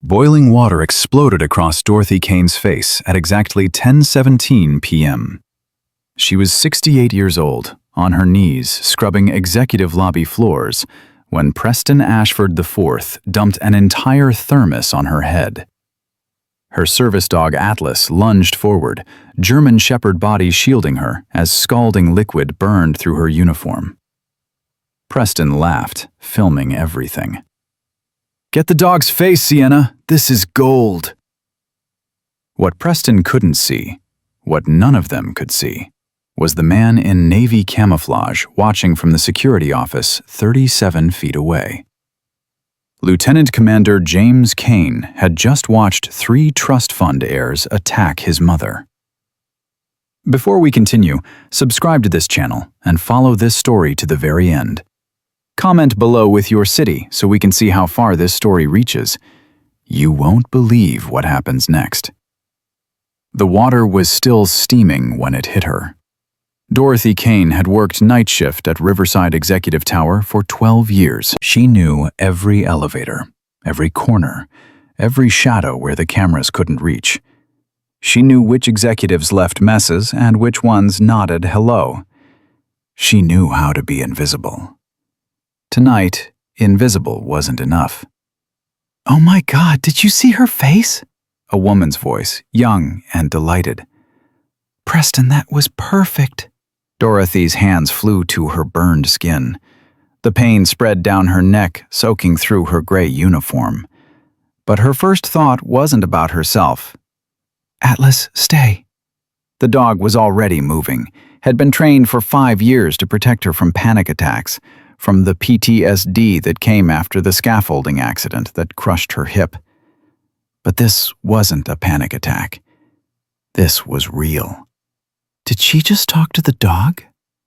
Boiling water exploded across Dorothy Kane's face at exactly 10:17 p.m. She was 68 years old, on her knees, scrubbing executive lobby floors, when Preston Ashford IV dumped an entire thermos on her head. Her service dog Atlas lunged forward, German Shepherd body shielding her as scalding liquid burned through her uniform. Preston laughed, filming everything. "Get the dog's face, Sienna. This is gold." What Preston couldn't see, what none of them could see, was the man in navy camouflage watching from the security office 37 feet away. Lieutenant Commander James Kane had just watched 3 trust fund heirs attack his mother. Before we continue, subscribe to this channel and follow this story to the very end. Comment below with your city so we can see how far this story reaches. You won't believe what happens next. The water was still steaming when it hit her. Dorothy Kane had worked night shift at Riverside Executive Tower for 12 years. She knew every elevator, every corner, every shadow where the cameras couldn't reach. She knew which executives left messes and which ones nodded hello. She knew how to be invisible. Tonight, invisible wasn't enough. "Oh my God, did you see her face?" A woman's voice, young and delighted. "Preston, that was perfect." Dorothy's hands flew to her burned skin. The pain spread down her neck, soaking through her gray uniform. But her first thought wasn't about herself. "Atlas, stay." The dog was already moving, had been trained for 5 years to protect her from panic attacks, from the PTSD that came after the scaffolding accident that crushed her hip. But this wasn't a panic attack. This was real. "Did she just talk to the dog?"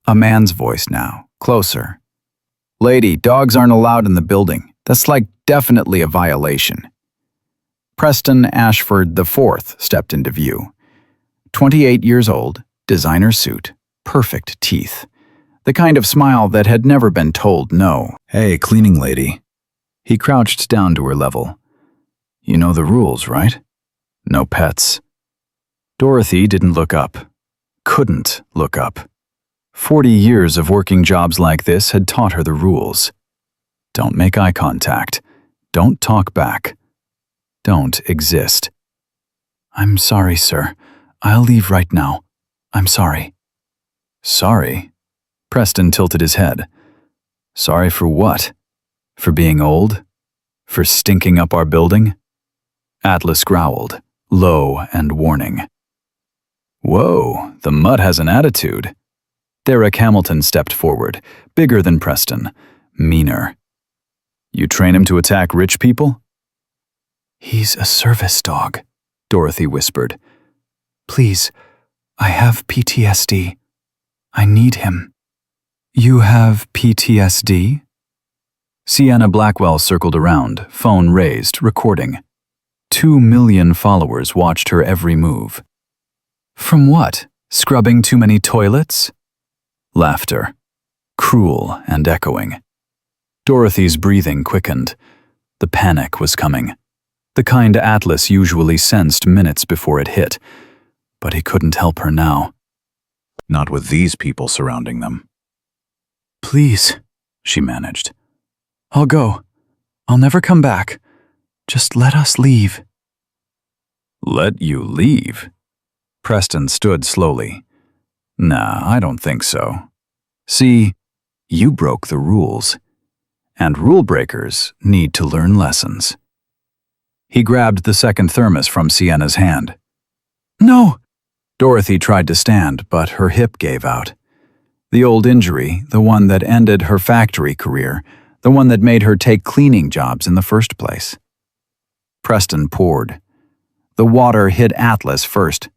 A man's voice now, closer. "Lady, dogs aren't allowed in the building. That's definitely a violation." Preston Ashford IV stepped into view. 28 years old, designer suit, perfect teeth. The kind of smile that had never been told no. "Hey, cleaning lady." He crouched down to her level. "You know the rules, right? No pets." Dorothy didn't look up. Couldn't look up. 40 years of working jobs like this had taught her the rules. Don't make eye contact. Don't talk back. Don't exist. "I'm sorry, sir. I'll leave right now. I'm sorry." "Sorry?" Preston tilted his head. "Sorry for what? For being old? For stinking up our building?" Atlas growled, low and warning. "Whoa, the mutt has an attitude." Derek Hamilton stepped forward, bigger than Preston, meaner. "You train him to attack rich people?" "He's a service dog," Dorothy whispered. "Please, I have PTSD. I need him." "You have PTSD?" Sienna Blackwell circled around, phone raised, recording. 2 million followers watched her every move. "From what? Scrubbing too many toilets?" Laughter, cruel and echoing. Dorothy's breathing quickened. The panic was coming. The kind Atlas usually sensed minutes before it hit. But he couldn't help her now. Not with these people surrounding them. "Please," she managed. "I'll go. I'll never come back. Just let us leave." "Let you leave?" Preston stood slowly. "Nah, I don't think so. See, you broke the rules. And rule breakers need to learn lessons." He grabbed the second thermos from Sienna's hand. "No!" Dorothy tried to stand, but her hip gave out. The old injury, the one that ended her factory career, the one that made her take cleaning jobs in the first place. Preston poured. The water hit Atlas first.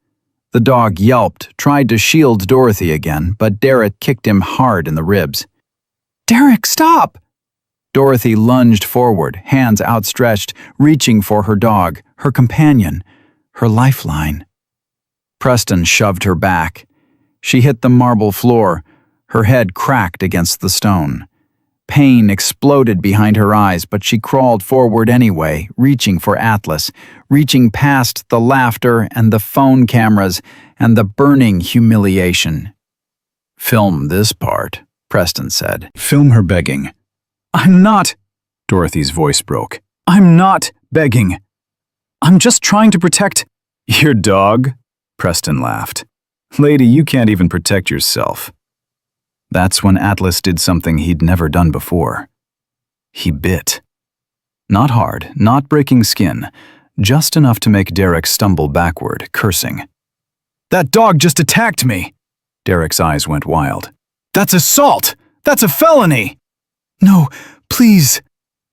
The dog yelped, tried to shield Dorothy again, but Derek kicked him hard in the ribs. "Derek, stop!" Dorothy lunged forward, hands outstretched, reaching for her dog, her companion, her lifeline. Preston shoved her back. She hit the marble floor. Her head cracked against the stone. Pain exploded behind her eyes, but she crawled forward anyway, reaching for Atlas, reaching past the laughter and the phone cameras and the burning humiliation. "Film this part," Preston said. "Film her begging." "I'm not," Dorothy's voice broke. "I'm not begging. I'm just trying to protect—" "Your dog?" Preston laughed. "Lady, you can't even protect yourself." That's when Atlas did something he'd never done before. He bit. Not hard, not breaking skin, just enough to make Derek stumble backward, cursing. "That dog just attacked me!" Derek's eyes went wild. "That's assault! That's a felony!" "No, please!"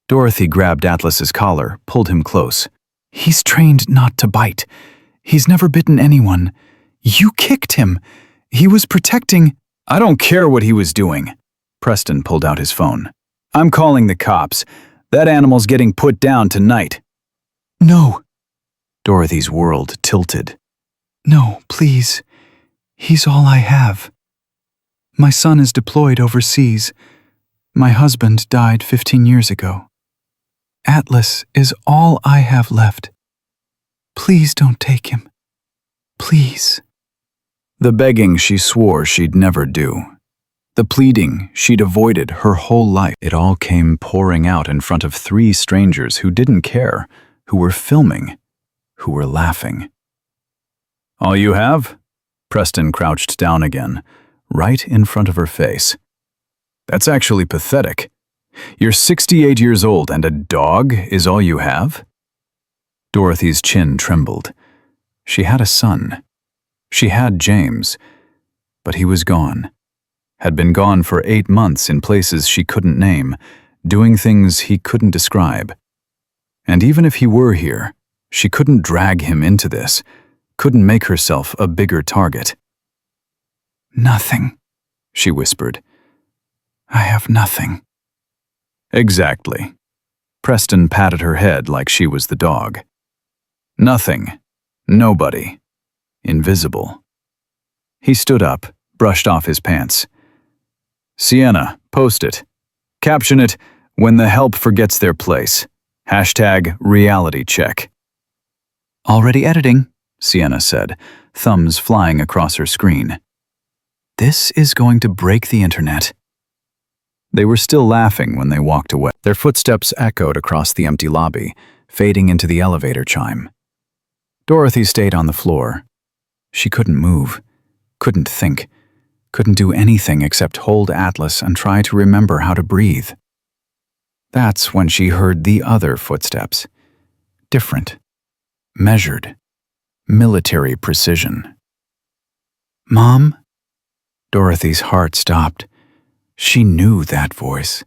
Dorothy grabbed Atlas's collar, pulled him close. "He's trained not to bite. He's never bitten anyone. You kicked him. He was protecting—" "I don't care what he was doing." Preston pulled out his phone. "I'm calling the cops. That animal's getting put down tonight." "No." Dorothy's world tilted. "No, please. He's all I have. My son is deployed overseas. My husband died 15 years ago. Atlas is all I have left. Please don't take him. Please." The begging she swore she'd never do. The pleading she'd avoided her whole life. It all came pouring out in front of 3 strangers who didn't care, who were filming, who were laughing. "All you have?" Preston crouched down again, right in front of her face. "That's actually pathetic. You're 68 years old and a dog is all you have?" Dorothy's chin trembled. She had a son. She had James, but he was gone. Had been gone for 8 months in places she couldn't name, doing things he couldn't describe. And even if he were here, she couldn't drag him into this, couldn't make herself a bigger target. "Nothing," she whispered. "I have nothing." "Exactly." Preston patted her head like she was the dog. "Nothing. Nobody. Invisible." He stood up, brushed off his pants. "Sienna, post it. Caption it, 'When the help forgets their place.' #RealityCheck." "Already editing," Sienna said, thumbs flying across her screen. "This is going to break the internet." They were still laughing when they walked away. Their footsteps echoed across the empty lobby, fading into the elevator chime. Dorothy stayed on the floor. She couldn't move, couldn't think, couldn't do anything except hold Atlas and try to remember how to breathe. That's when she heard the other footsteps. Different. Measured. Military precision. "Mom?" Dorothy's heart stopped. She knew that voice.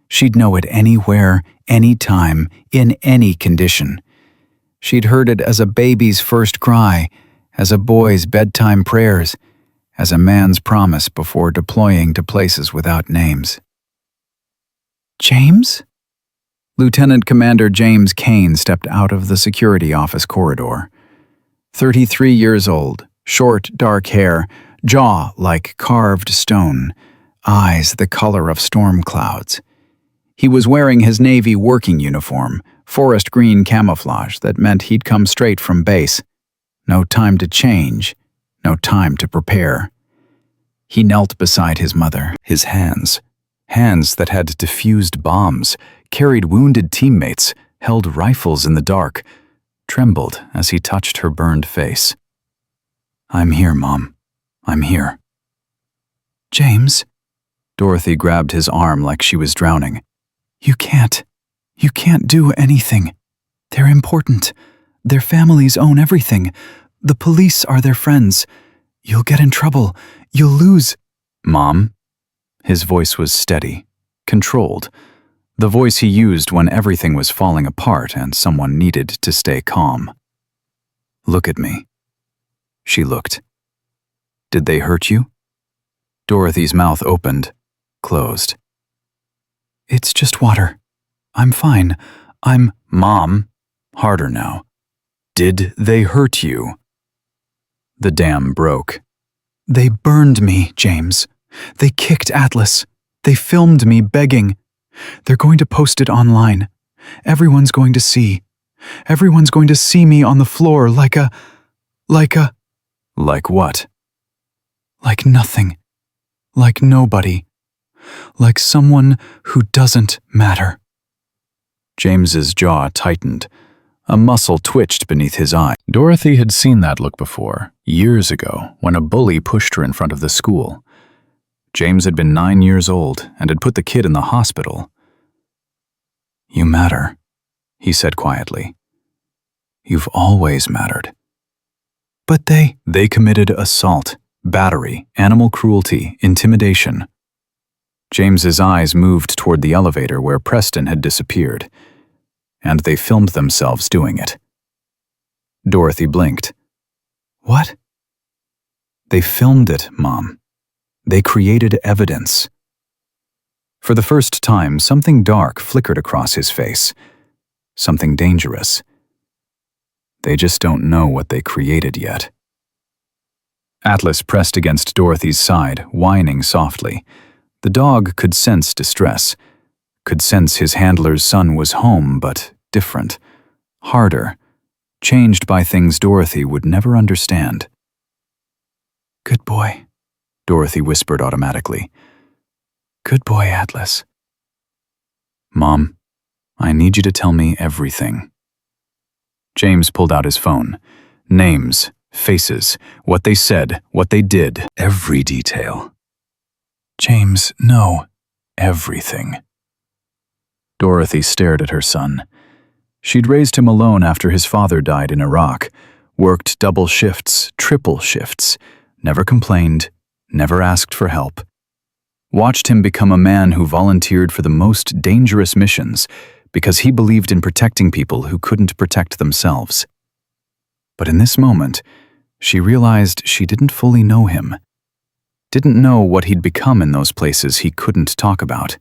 She'd know it anywhere, anytime, in any condition. She'd heard it as a baby's first cry, as a boy's bedtime prayers, as a man's promise before deploying to places without names. "James?" Lieutenant Commander James Kane stepped out of the security office corridor. 33 years old, short, dark hair, jaw like carved stone, eyes the color of storm clouds. He was wearing his Navy working uniform, forest green camouflage that meant he'd come straight from base. No time to change, no time to prepare. He knelt beside his mother, his hands that had diffused bombs, carried wounded teammates, held rifles in the dark, trembled as he touched her burned face. "I'm here, Mom. I'm here." "James?" Dorothy grabbed his arm like she was drowning. You can't do anything. They're important. Their families own everything. The police are their friends. You'll get in trouble. You'll lose." "Mom?" His voice was steady, controlled. The voice he used when everything was falling apart and someone needed to stay calm. "Look at me." She looked. "Did they hurt you?" Dorothy's mouth opened, closed. "It's just water. I'm fine. Mom, harder now. Did they hurt you?" The dam broke. "They burned me, James. They kicked Atlas. They filmed me begging. They're going to post it online. Everyone's going to see. Everyone's going to see me on the floor like a... Like what? Like nothing. Like nobody. Like someone who doesn't matter. James's jaw tightened. A muscle twitched beneath his eye. Dorothy had seen that look before, years ago, when a bully pushed her in front of the school. James had been 9 years old and had put the kid in the hospital. "You matter," he said quietly. "You've always mattered." But they committed assault, battery, animal cruelty, intimidation. James's eyes moved toward the elevator where Preston had disappeared, and they filmed themselves doing it. Dorothy blinked. "What?" "They filmed it, Mom. They created evidence." For the first time, something dark flickered across his face. Something dangerous. They just don't know what they created yet. Atlas pressed against Dorothy's side, whining softly. The dog could sense distress, could sense his handler's son was home, but different, harder, changed by things Dorothy would never understand. "Good boy," Dorothy whispered automatically. "Good boy, Atlas." "Mom, I need you to tell me everything." James pulled out his phone. Names, faces, what they said, what they did, every detail. "James, no, everything." Dorothy stared at her son. She'd raised him alone after his father died in Iraq, worked double shifts, triple shifts, never complained, never asked for help. Watched him become a man who volunteered for the most dangerous missions because he believed in protecting people who couldn't protect themselves. But in this moment, she realized she didn't fully know him. Didn't know what he'd become in those places he couldn't talk about.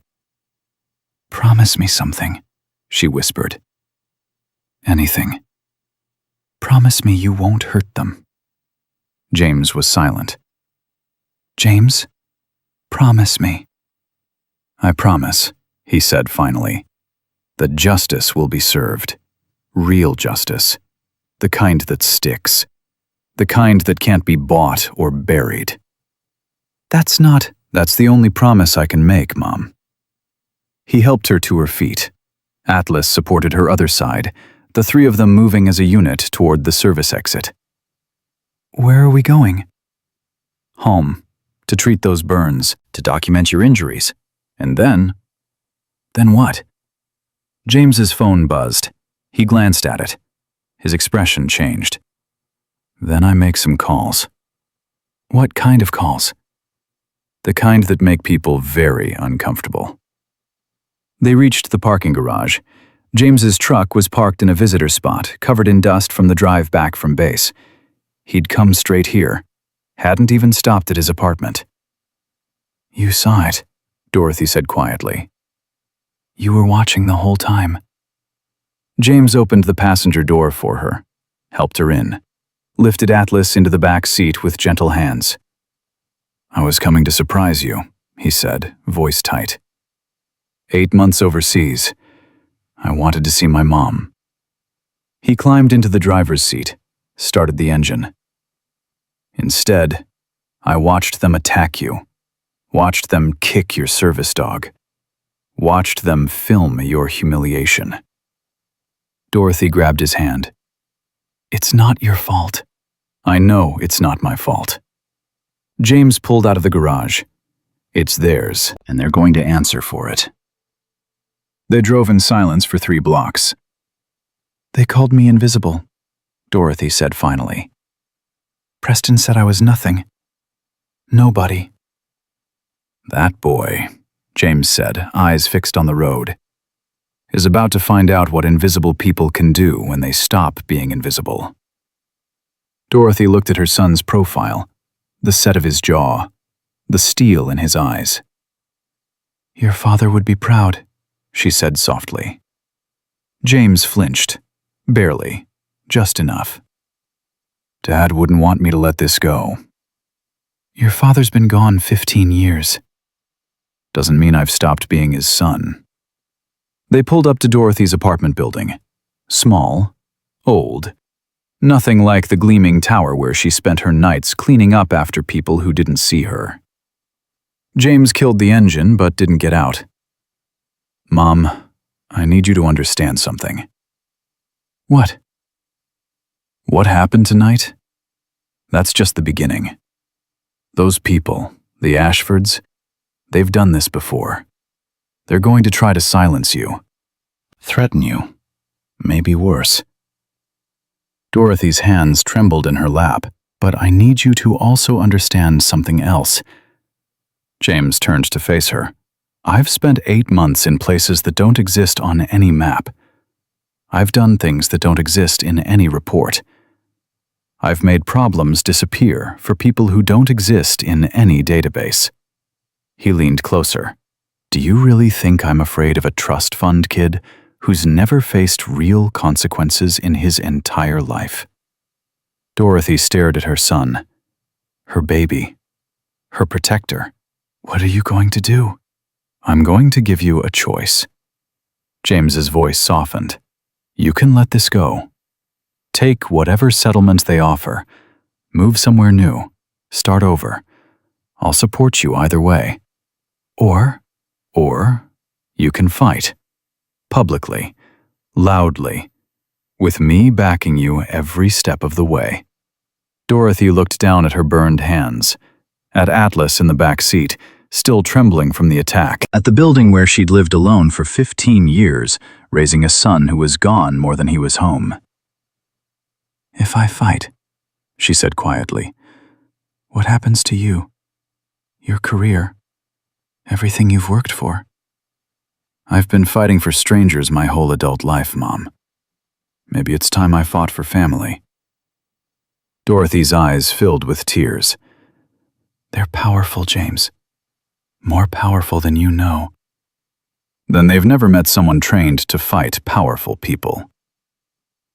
"Promise me something," she whispered. "Anything. Promise me you won't hurt them." James was silent. "James, promise me." "I promise," he said finally, "that justice will be served. Real justice. The kind that sticks. The kind that can't be bought or buried." That's the only promise I can make, Mom." He helped her to her feet. Atlas supported her other side, the three of them moving as a unit toward the service exit. "Where are we going?" "Home. To treat those burns, to document your injuries. And then..." "Then what?" James's phone buzzed. He glanced at it. His expression changed. "Then I make some calls." "What kind of calls?" "The kind that make people very uncomfortable." They reached the parking garage. James's truck was parked in a visitor spot, covered in dust from the drive back from base. He'd come straight here. Hadn't even stopped at his apartment. "You saw it," Dorothy said quietly. "You were watching the whole time." James opened the passenger door for her, helped her in, lifted Atlas into the back seat with gentle hands. "I was coming to surprise you," he said, voice tight. 8 months overseas. I wanted to see my mom." He climbed into the driver's seat, started the engine. "Instead, I watched them attack you, watched them kick your service dog, watched them film your humiliation." Dorothy grabbed his hand. "It's not your fault." "I know it's not my fault." James pulled out of the garage. "It's theirs, and they're going to answer for it." They drove in silence for 3 blocks. "They called me invisible," Dorothy said finally. "Preston said I was nothing. Nobody." "That boy," James said, eyes fixed on the road, "is about to find out what invisible people can do when they stop being invisible." Dorothy looked at her son's profile, the set of his jaw, the steel in his eyes. "Your father would be proud," she said softly. James flinched. Barely. Just enough. "Dad wouldn't want me to let this go." "Your father's been gone 15 years. "Doesn't mean I've stopped being his son." They pulled up to Dorothy's apartment building. Small, old, nothing like the gleaming tower where she spent her nights cleaning up after people who didn't see her. James killed the engine but didn't get out. "Mom, I need you to understand something." "What?" "What happened tonight? That's just the beginning. Those people, the Ashfords, they've done this before. They're going to try to silence you, threaten you, maybe worse." Dorothy's hands trembled in her lap. "But I need you to also understand something else." James turned to face her. "I've spent 8 months in places that don't exist on any map. I've done things that don't exist in any report. I've made problems disappear for people who don't exist in any database." He leaned closer. "Do you really think I'm afraid of a trust fund kid who's never faced real consequences in his entire life?" Dorothy stared at her son, her baby, her protector. "What are you going to do?" "I'm going to give you a choice." James's voice softened. "You can let this go. Take whatever settlement they offer. Move somewhere new. Start over. I'll support you either way. Or you can fight. Publicly. Loudly. With me backing you every step of the way." Dorothy looked down at her burned hands, at Atlas in the back seat, still trembling from the attack, at the building where she'd lived alone for 15 years, raising a son who was gone more than he was home. "If I fight," she said quietly, "what happens to you? Your career? Everything you've worked for?" "I've been fighting for strangers my whole adult life, Mom. Maybe it's time I fought for family." Dorothy's eyes filled with tears. "They're powerful, James. More powerful than you know." "Then they've never met someone trained to fight powerful people."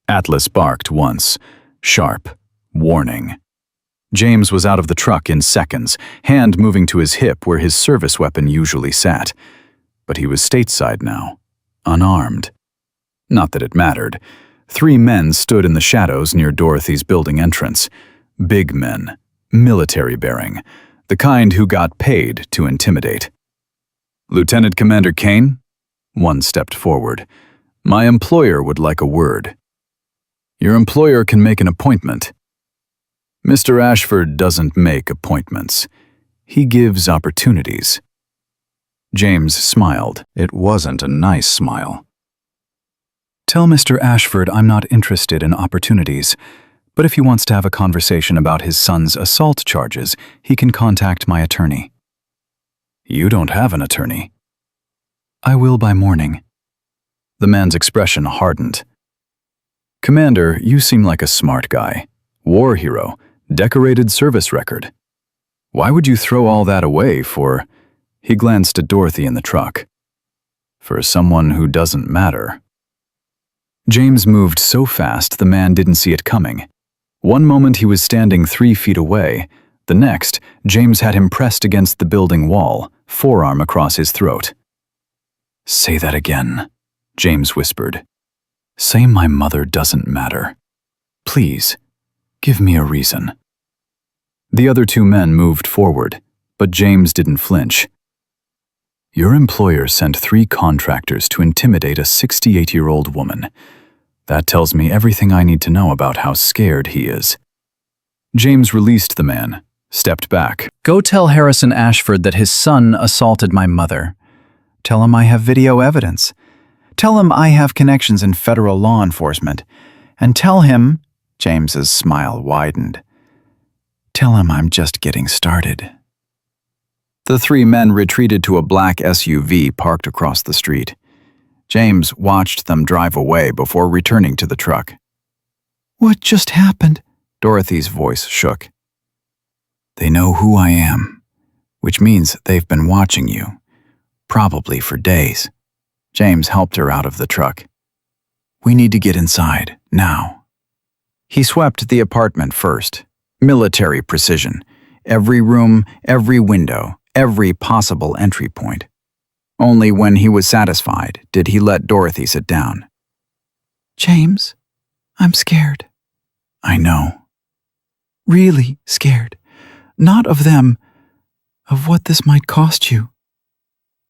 Atlas barked once, sharp, warning. James was out of the truck in seconds, hand moving to his hip where his service weapon usually sat. But he was stateside now, unarmed. Not that it mattered. 3 men stood in the shadows near Dorothy's building entrance. Big men, military-bearing, the kind who got paid to intimidate. "Lieutenant Commander Kane?" One stepped forward. "My employer would like a word." "Your employer can make an appointment." "Mr. Ashford doesn't make appointments. He gives opportunities." James smiled. It wasn't a nice smile. "Tell Mr. Ashford I'm not interested in opportunities, but if he wants to have a conversation about his son's assault charges, he can contact my attorney." "You don't have an attorney." "I will by morning." The man's expression hardened. "Commander, you seem like a smart guy. War hero, decorated service record. Why would you throw all that away for—" He glanced at Dorothy in the truck. "For someone who doesn't matter." James moved so fast the man didn't see it coming. One moment he was standing 3 feet away. The next, James had him pressed against the building wall, forearm across his throat. "Say that again," James whispered. "Say my mother doesn't matter. Please, give me a reason." The other 2 men moved forward, but James didn't flinch. "Your employer sent 3 contractors to intimidate a 68-year-old woman. That tells me everything I need to know about how scared he is." James released the man, stepped back. "Go tell Harrison Ashford that his son assaulted my mother. Tell him I have video evidence. Tell him I have connections in federal law enforcement. And tell him," James's smile widened, "tell him I'm just getting started." The 3 men retreated to a black SUV parked across the street. James watched them drive away before returning to the truck. "What just happened?" Dorothy's voice shook. "They know who I am, which means they've been watching you, probably for days." James helped her out of the truck. "We need to get inside, now." He swept the apartment first. Military precision. Every room, every window, every possible entry point. Only when he was satisfied did he let Dorothy sit down. James, I'm scared. I know. Really scared. Not of them, of what this might cost you.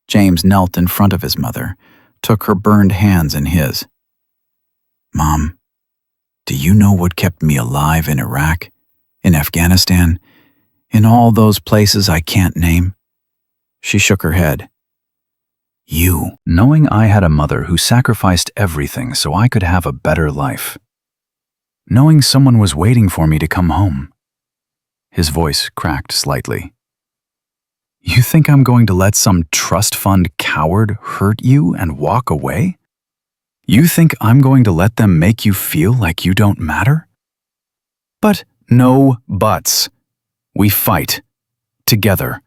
James knelt in front of his mother, took her burned hands in his. Mom, do you know what kept me alive in Iraq, in Afghanistan, in all those places I can't name? She shook her head. You. Knowing I had a mother who sacrificed everything so I could have a better life. Knowing someone was waiting for me to come home. His voice cracked slightly. You think I'm going to let some trust fund coward hurt you and walk away? You think I'm going to let them make you feel like you don't matter? But no buts. We fight. Together.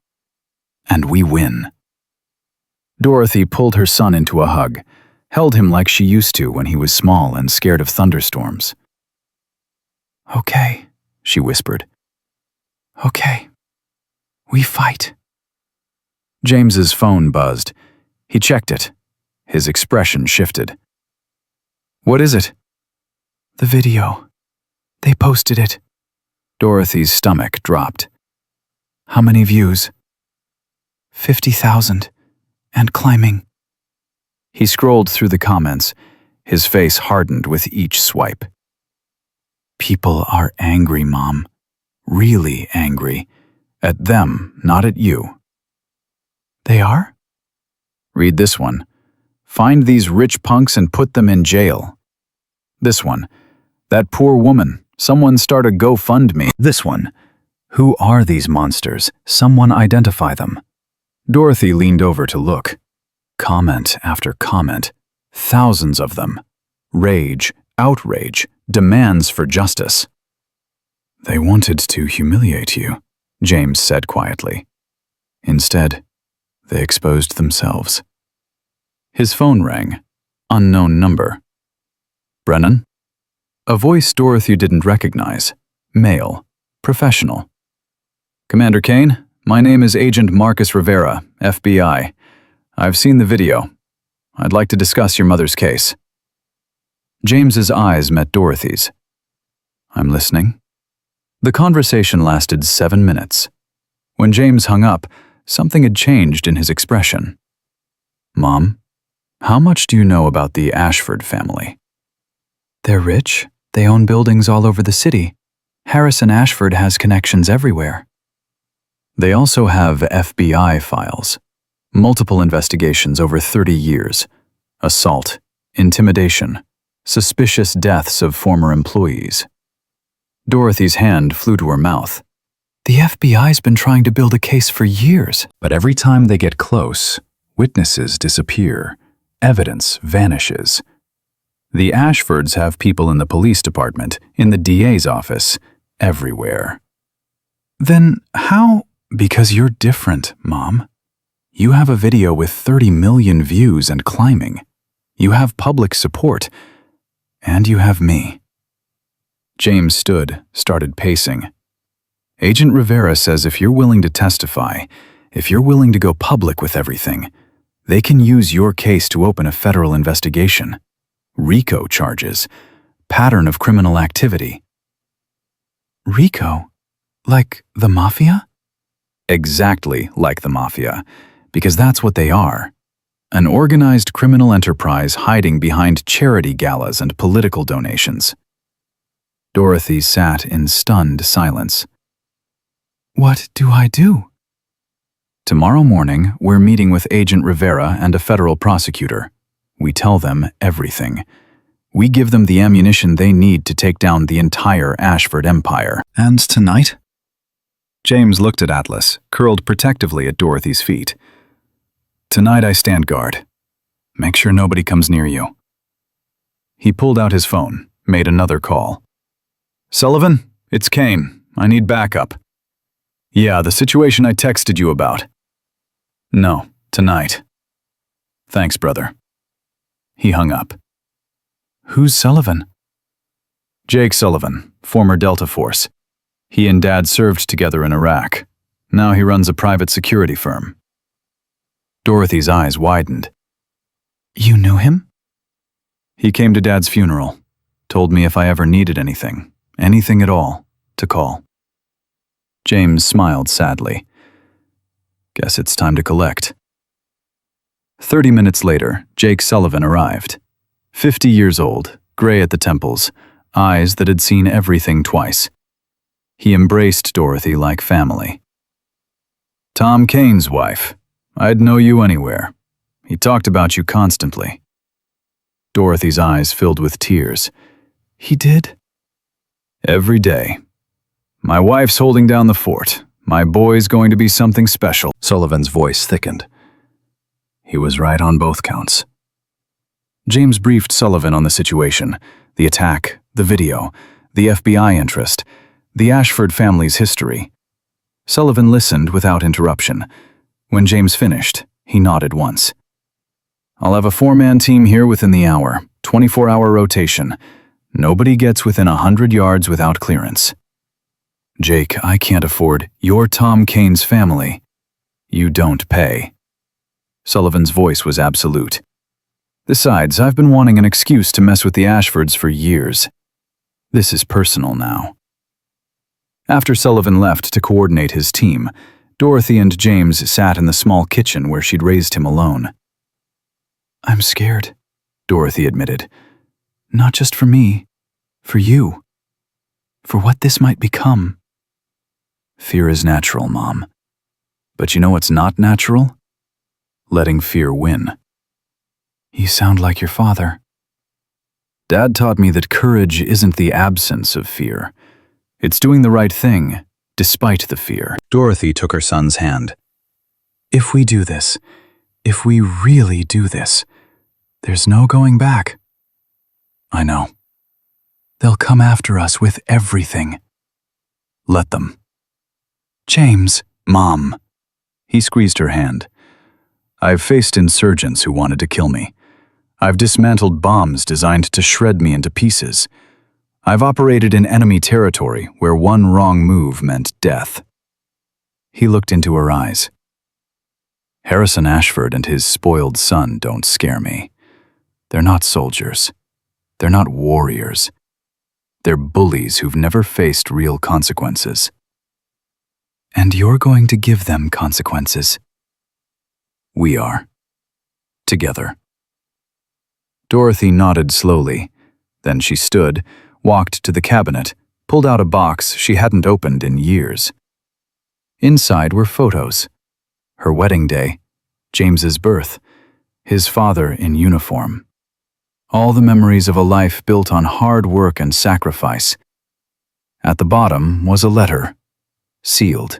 And we win. Dorothy pulled her son into a hug, held him like she used to when he was small and scared of thunderstorms. Okay, she whispered. Okay. We fight. James's phone buzzed. He checked it. His expression shifted. What is it? The video. They posted it. Dorothy's stomach dropped. How many views? 50,000. And climbing. He scrolled through the comments, his face hardened with each swipe. People are angry, Mom. Really angry. At them, not at you. They are? Read this one. Find these rich punks and put them in jail. This one. That poor woman. Someone start a GoFundMe. This one. Who are these monsters? Someone identify them. Dorothy leaned over to look. Comment after comment. Thousands of them. Rage, outrage, demands for justice. They wanted to humiliate you, James said quietly. Instead, they exposed themselves. His phone rang. Unknown number. Brennan? A voice Dorothy didn't recognize. Male. Professional. Commander Kane, my name is Agent Marcus Rivera, FBI. I've seen the video. I'd like to discuss your mother's case. James's eyes met Dorothy's. I'm listening. The conversation lasted 7 minutes. When James hung up, something had changed in his expression. Mom, how much do you know about the Ashford family? They're rich. They own buildings all over the city. Harrison Ashford has connections everywhere. They also have FBI files. Multiple investigations over 30 years. Assault, intimidation, suspicious deaths of former employees. Dorothy's hand flew to her mouth. The FBI's been trying to build a case for years. But every time they get close, witnesses disappear. Evidence vanishes. The Ashfords have people in the police department, in the DA's office, everywhere. Then how? Because you're different, Mom. You have a video with 30 million views and climbing. You have public support. And you have me. James stood, started pacing. Agent Rivera says if you're willing to testify, if you're willing to go public with everything, they can use your case to open a federal investigation. RICO charges. Pattern of criminal activity. RICO? Like the mafia? Exactly like the mafia, because that's what they are. An organized criminal enterprise hiding behind charity galas and political donations. Dorothy sat in stunned silence. What do I do? Tomorrow morning, we're meeting with Agent Rivera and a federal prosecutor. We tell them everything. We give them the ammunition they need to take down the entire Ashford empire. And tonight? James looked at Atlas, curled protectively at Dorothy's feet. Tonight I stand guard. Make sure nobody comes near you. He pulled out his phone, made another call. Sullivan, it's Kane. I need backup. Yeah, the situation I texted you about. No, tonight. Thanks, brother. He hung up. Who's Sullivan? Jake Sullivan, former Delta Force. He and Dad served together in Iraq. Now he runs a private security firm. Dorothy's eyes widened. You knew him? He came to Dad's funeral, told me if I ever needed anything at all, to call. James smiled sadly. Guess it's time to collect. 30 minutes later, Jake Sullivan arrived. 50 years old, gray at the temples, eyes that had seen everything twice. He embraced Dorothy like family. Tom Kane's wife. I'd know you anywhere. He talked about you constantly. Dorothy's eyes filled with tears. He did? Every day. My wife's holding down the fort. My boy's going to be something special. Sullivan's voice thickened. He was right on both counts. James briefed Sullivan on the situation, the attack, the video, the FBI interest, the Ashford family's history. Sullivan listened without interruption. When James finished, he nodded once. I'll have a 4-man team here within the hour, 24-hour rotation. Nobody gets within 100 yards without clearance. Jake, I can't afford. You're Tom Kane's family. You don't pay. Sullivan's voice was absolute. Besides, I've been wanting an excuse to mess with the Ashfords for years. This is personal now. After Sullivan left to coordinate his team, Dorothy and James sat in the small kitchen where she'd raised him alone. I'm scared, Dorothy admitted. Not just for me, for you. For what this might become. Fear is natural, Mom. But you know what's not natural? Letting fear win. You sound like your father. Dad taught me that courage isn't the absence of fear. It's doing the right thing, despite the fear. Dorothy took her son's hand. If we do this, if we really do this, there's no going back. I know. They'll come after us with everything. Let them. James. Mom. He squeezed her hand. I've faced insurgents who wanted to kill me. I've dismantled bombs designed to shred me into pieces. I've operated in enemy territory where one wrong move meant death. He looked into her eyes. Harrison Ashford and his spoiled son don't scare me. They're not soldiers. They're not warriors. They're bullies who've never faced real consequences. And you're going to give them consequences. We are. Together. Dorothy nodded slowly. Then she stood, walked to the cabinet, pulled out a box she hadn't opened in years. Inside were photos. Her wedding day, James's birth, his father in uniform. All the memories of a life built on hard work and sacrifice. At the bottom was a letter, sealed,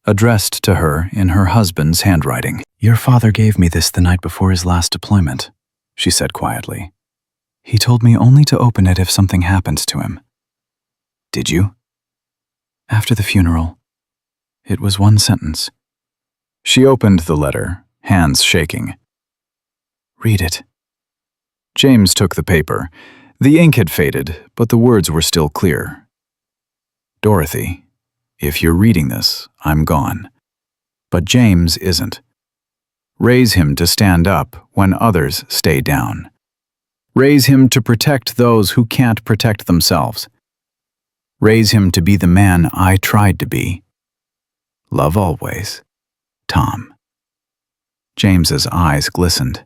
addressed to her in her husband's handwriting. Your father gave me this the night before his last deployment, she said quietly. He told me only to open it if something happened to him. Did you? After the funeral. It was one sentence. She opened the letter, hands shaking. Read it. James took the paper. The ink had faded, but the words were still clear. Dorothy, if you're reading this, I'm gone. But James isn't. Raise him to stand up when others stay down. Raise him to protect those who can't protect themselves. Raise him to be the man I tried to be. Love always, Tom. James's eyes glistened.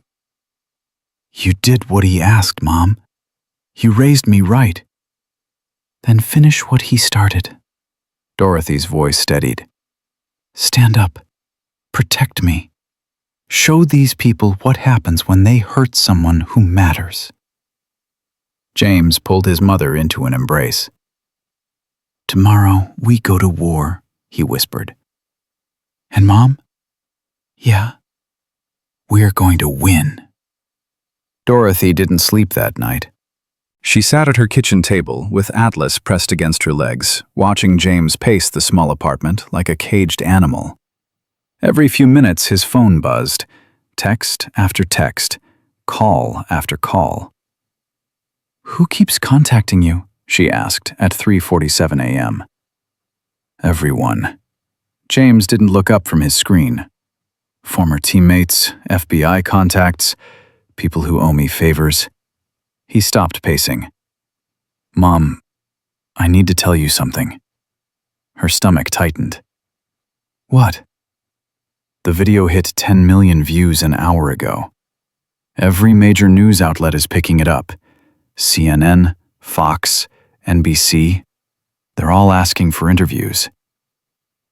You did what he asked, Mom. You raised me right. Then finish what he started. Dorothy's voice steadied. Stand up. Protect me. Show these people what happens when they hurt someone who matters. James pulled his mother into an embrace. Tomorrow we go to war, he whispered. And Mom? Yeah. We're going to win. Dorothy didn't sleep that night. She sat at her kitchen table with Atlas pressed against her legs, watching James pace the small apartment like a caged animal. Every few minutes his phone buzzed, text after text, call after call. Who keeps contacting you? She asked at 3:47 a.m. Everyone. James didn't look up from his screen. Former teammates, FBI contacts, people who owe me favors. He stopped pacing. Mom, I need to tell you something. Her stomach tightened. What? The video hit 10 million views an hour ago. Every major news outlet is picking it up. CNN, Fox, NBC. They're all asking for interviews.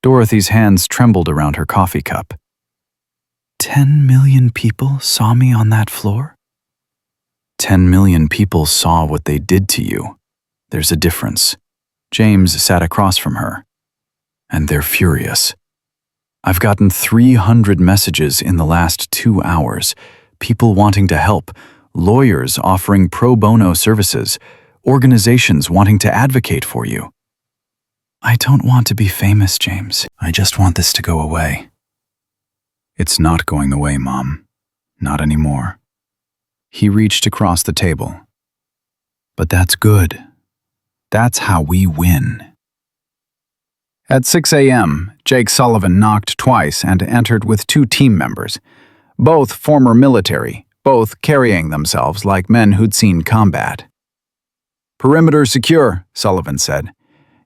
Dorothy's hands trembled around her coffee cup. 10 million people saw me on that floor? 10 million people saw what they did to you. There's a difference. James sat across from her. And they're furious. I've gotten 300 messages in the last 2 hours. People wanting to help, lawyers offering pro bono services, organizations wanting to advocate for you. I don't want to be famous, James. I just want this to go away. It's not going away, Mom. Not anymore. He reached across the table. But that's good. That's how we win. At 6 a.m., Jake Sullivan knocked twice and entered with 2 team members, both former military, both carrying themselves like men who'd seen combat. Perimeter secure, Sullivan said.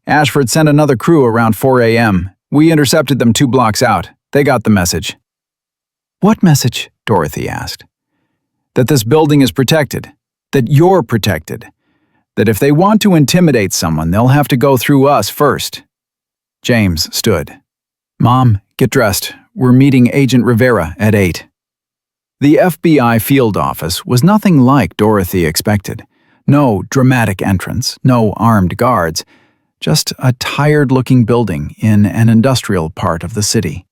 Ashford sent another crew around 4 a.m. We intercepted them 2 blocks out. They got the message. What message? Dorothy asked. That this building is protected. That you're protected. That if they want to intimidate someone, they'll have to go through us first. James stood. Mom, get dressed. We're meeting Agent Rivera at 8. The FBI field office was nothing like Dorothy expected. No dramatic entrance, no armed guards, just a tired-looking building in an industrial part of the city.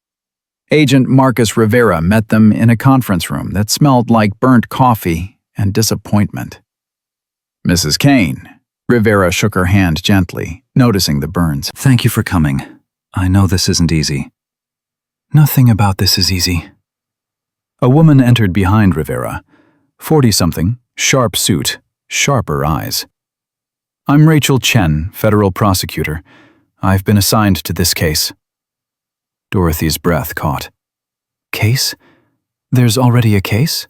Agent Marcus Rivera met them in a conference room that smelled like burnt coffee and disappointment. Mrs. Kane. Rivera shook her hand gently, noticing the burns. Thank you for coming. I know this isn't easy. Nothing about this is easy. A woman entered behind Rivera. 40-something, sharp suit, sharper eyes. I'm Rachel Chen, federal prosecutor. I've been assigned to this case. Dorothy's breath caught. Case? There's already a case?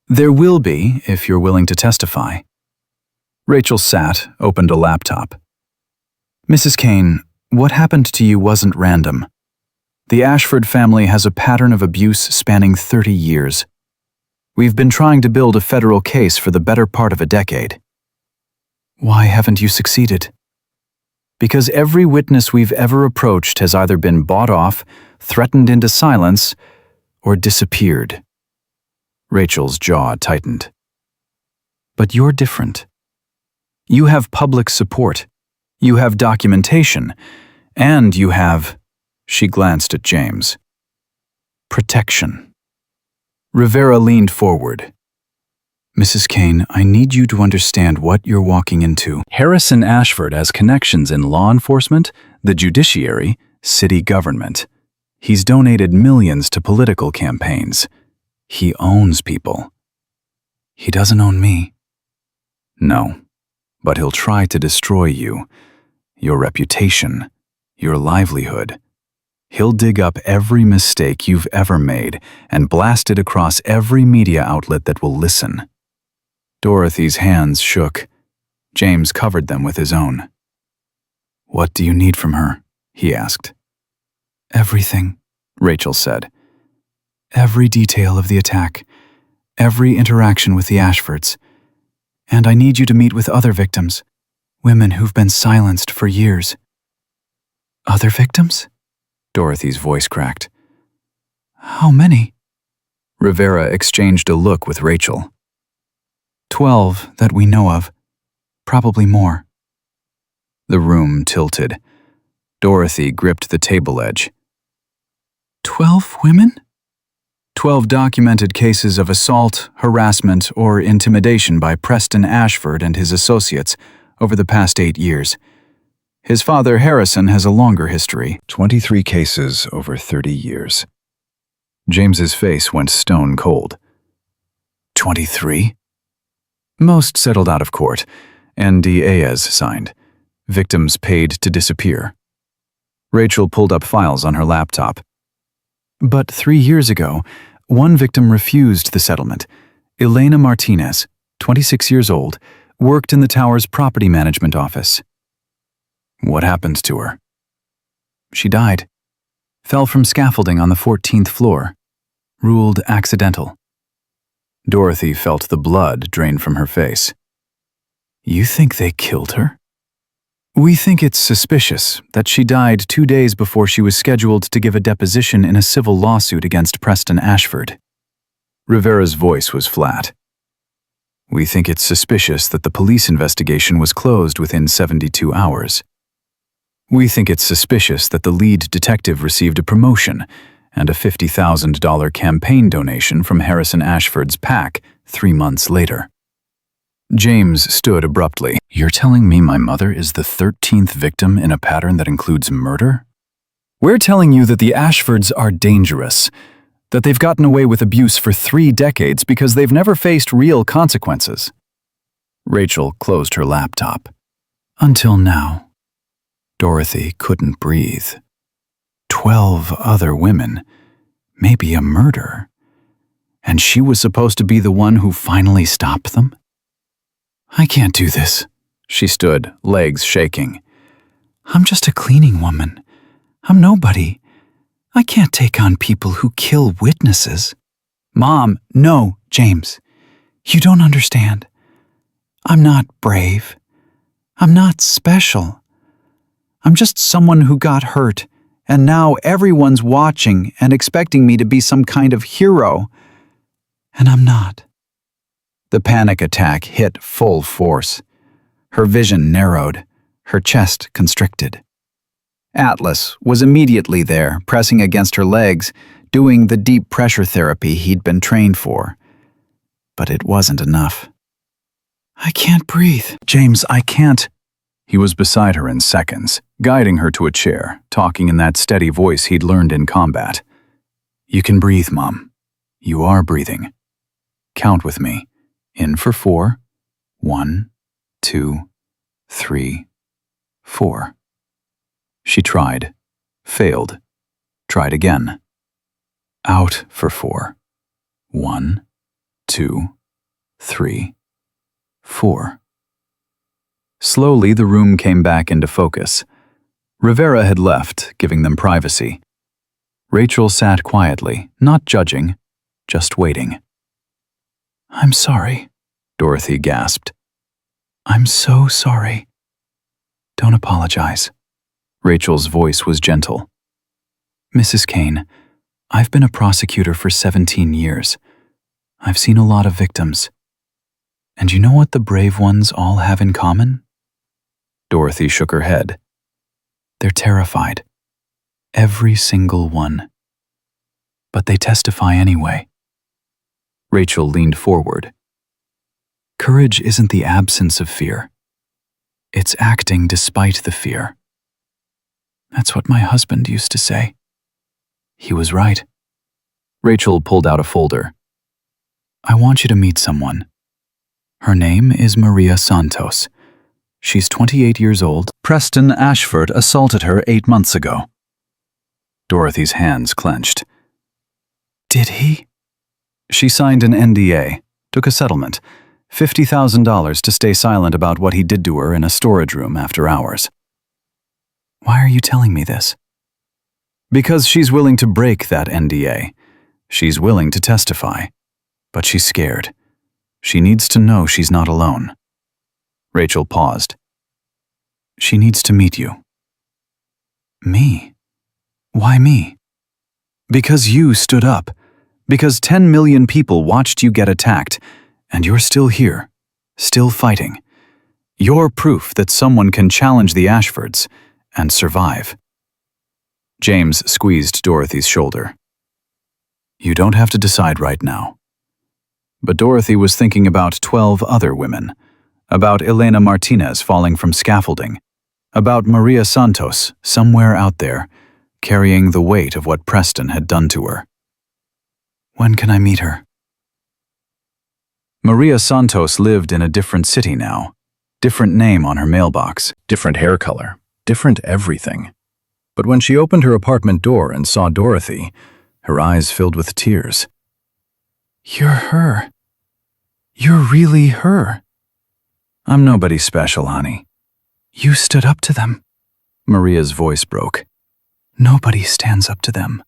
There will be, if you're willing to testify. Rachel sat, opened a laptop. Mrs. Kane, what happened to you wasn't random. The Ashford family has a pattern of abuse spanning 30 years. We've been trying to build a federal case for the better part of a decade. Why haven't you succeeded? Because every witness we've ever approached has either been bought off, threatened into silence, or disappeared. Rachel's jaw tightened. But you're different. You have public support. You have documentation. And you have, she glanced at James, protection. Rivera leaned forward. Mrs. Kane, I need you to understand what you're walking into. Harrison Ashford has connections in law enforcement, the judiciary, city government. He's donated millions to political campaigns. He owns people. He doesn't own me. No, but he'll try to destroy you, your reputation, your livelihood. He'll dig up every mistake you've ever made and blast it across every media outlet that will listen. Dorothy's hands shook. James covered them with his own. What do you need from her? He asked. Everything, Rachel said. Every detail of the attack, every interaction with the Ashfords. And I need you to meet with other victims, women who've been silenced for years. Other victims? Dorothy's voice cracked. How many? Rivera exchanged a look with Rachel. 12 that we know of, probably more. The room tilted. Dorothy gripped the table edge. 12 women? 12 documented cases of assault, harassment, or intimidation by Preston Ashford and his associates over the past 8 years. His father, Harrison, has a longer history. 23 cases over 30 years. James's face went stone cold. 23? Most settled out of court. NDAs signed. Victims paid to disappear. Rachel pulled up files on her laptop. But 3 years ago, one victim refused the settlement. Elena Martinez, 26 years old, worked in the tower's property management office. What happened to her? She died. Fell from scaffolding on the 14th floor. Ruled accidental. Dorothy felt the blood drain from her face. You think they killed her? We think it's suspicious that she died 2 days before she was scheduled to give a deposition in a civil lawsuit against Preston Ashford. Rivera's voice was flat. We think it's suspicious that the police investigation was closed within 72 hours. We think it's suspicious that the lead detective received a promotion and a $50,000 campaign donation from Harrison Ashford's PAC 3 months later. James stood abruptly. You're telling me my mother is the 13th victim in a pattern that includes murder? We're telling you that the Ashfords are dangerous, that they've gotten away with abuse for 3 decades because they've never faced real consequences. Rachel closed her laptop. Until now. Dorothy couldn't breathe. 12 other women, maybe a murder. And she was supposed to be the one who finally stopped them? I can't do this. She stood, legs shaking. I'm just a cleaning woman. I'm nobody. I can't take on people who kill witnesses. Mom, no, James. You don't understand. I'm not brave. I'm not special. I'm just someone who got hurt, and now everyone's watching and expecting me to be some kind of hero. And I'm not. The panic attack hit full force. Her vision narrowed, her chest constricted. Atlas was immediately there, pressing against her legs, doing the deep pressure therapy he'd been trained for. But it wasn't enough. I can't breathe. James, I can't. He was beside her in seconds, guiding her to a chair, talking in that steady voice he'd learned in combat. You can breathe, Mom. You are breathing. Count with me. In for 4. 1, 2, 3, 4. She tried, failed, tried again. Out for 4. 1, 2, 3, 4. Slowly, the room came back into focus. Rivera had left, giving them privacy. Rachel sat quietly, not judging, just waiting. I'm sorry, Dorothy gasped. I'm so sorry. Don't apologize. Rachel's voice was gentle. Mrs. Kane, I've been a prosecutor for 17 years. I've seen a lot of victims. And you know what the brave ones all have in common? Dorothy shook her head. They're terrified. Every single one. But they testify anyway. Rachel leaned forward. Courage isn't the absence of fear. It's acting despite the fear. That's what my husband used to say. He was right. Rachel pulled out a folder. I want you to meet someone. Her name is Maria Santos. She's 28 years old. Preston Ashford assaulted her 8 months ago. Dorothy's hands clenched. Did he? She signed an NDA, took a settlement, $50,000 to stay silent about what he did to her in a storage room after hours. Why are you telling me this? Because she's willing to break that NDA. She's willing to testify. But she's scared. She needs to know she's not alone. Rachel paused. She needs to meet you. Me? Why me? Because you stood up. Because 10 million people watched you get attacked, and you're still here, still fighting. You're proof that someone can challenge the Ashfords and survive. James squeezed Dorothy's shoulder. You don't have to decide right now. But Dorothy was thinking about 12 other women, about Elena Martinez falling from scaffolding, about Maria Santos somewhere out there, carrying the weight of what Preston had done to her. When can I meet her? Maria Santos lived in a different city now. Different name on her mailbox. Different hair color. Different everything. But when she opened her apartment door and saw Dorothy, her eyes filled with tears. You're her. You're really her. I'm nobody special, honey. You stood up to them. Maria's voice broke. Nobody stands up to them.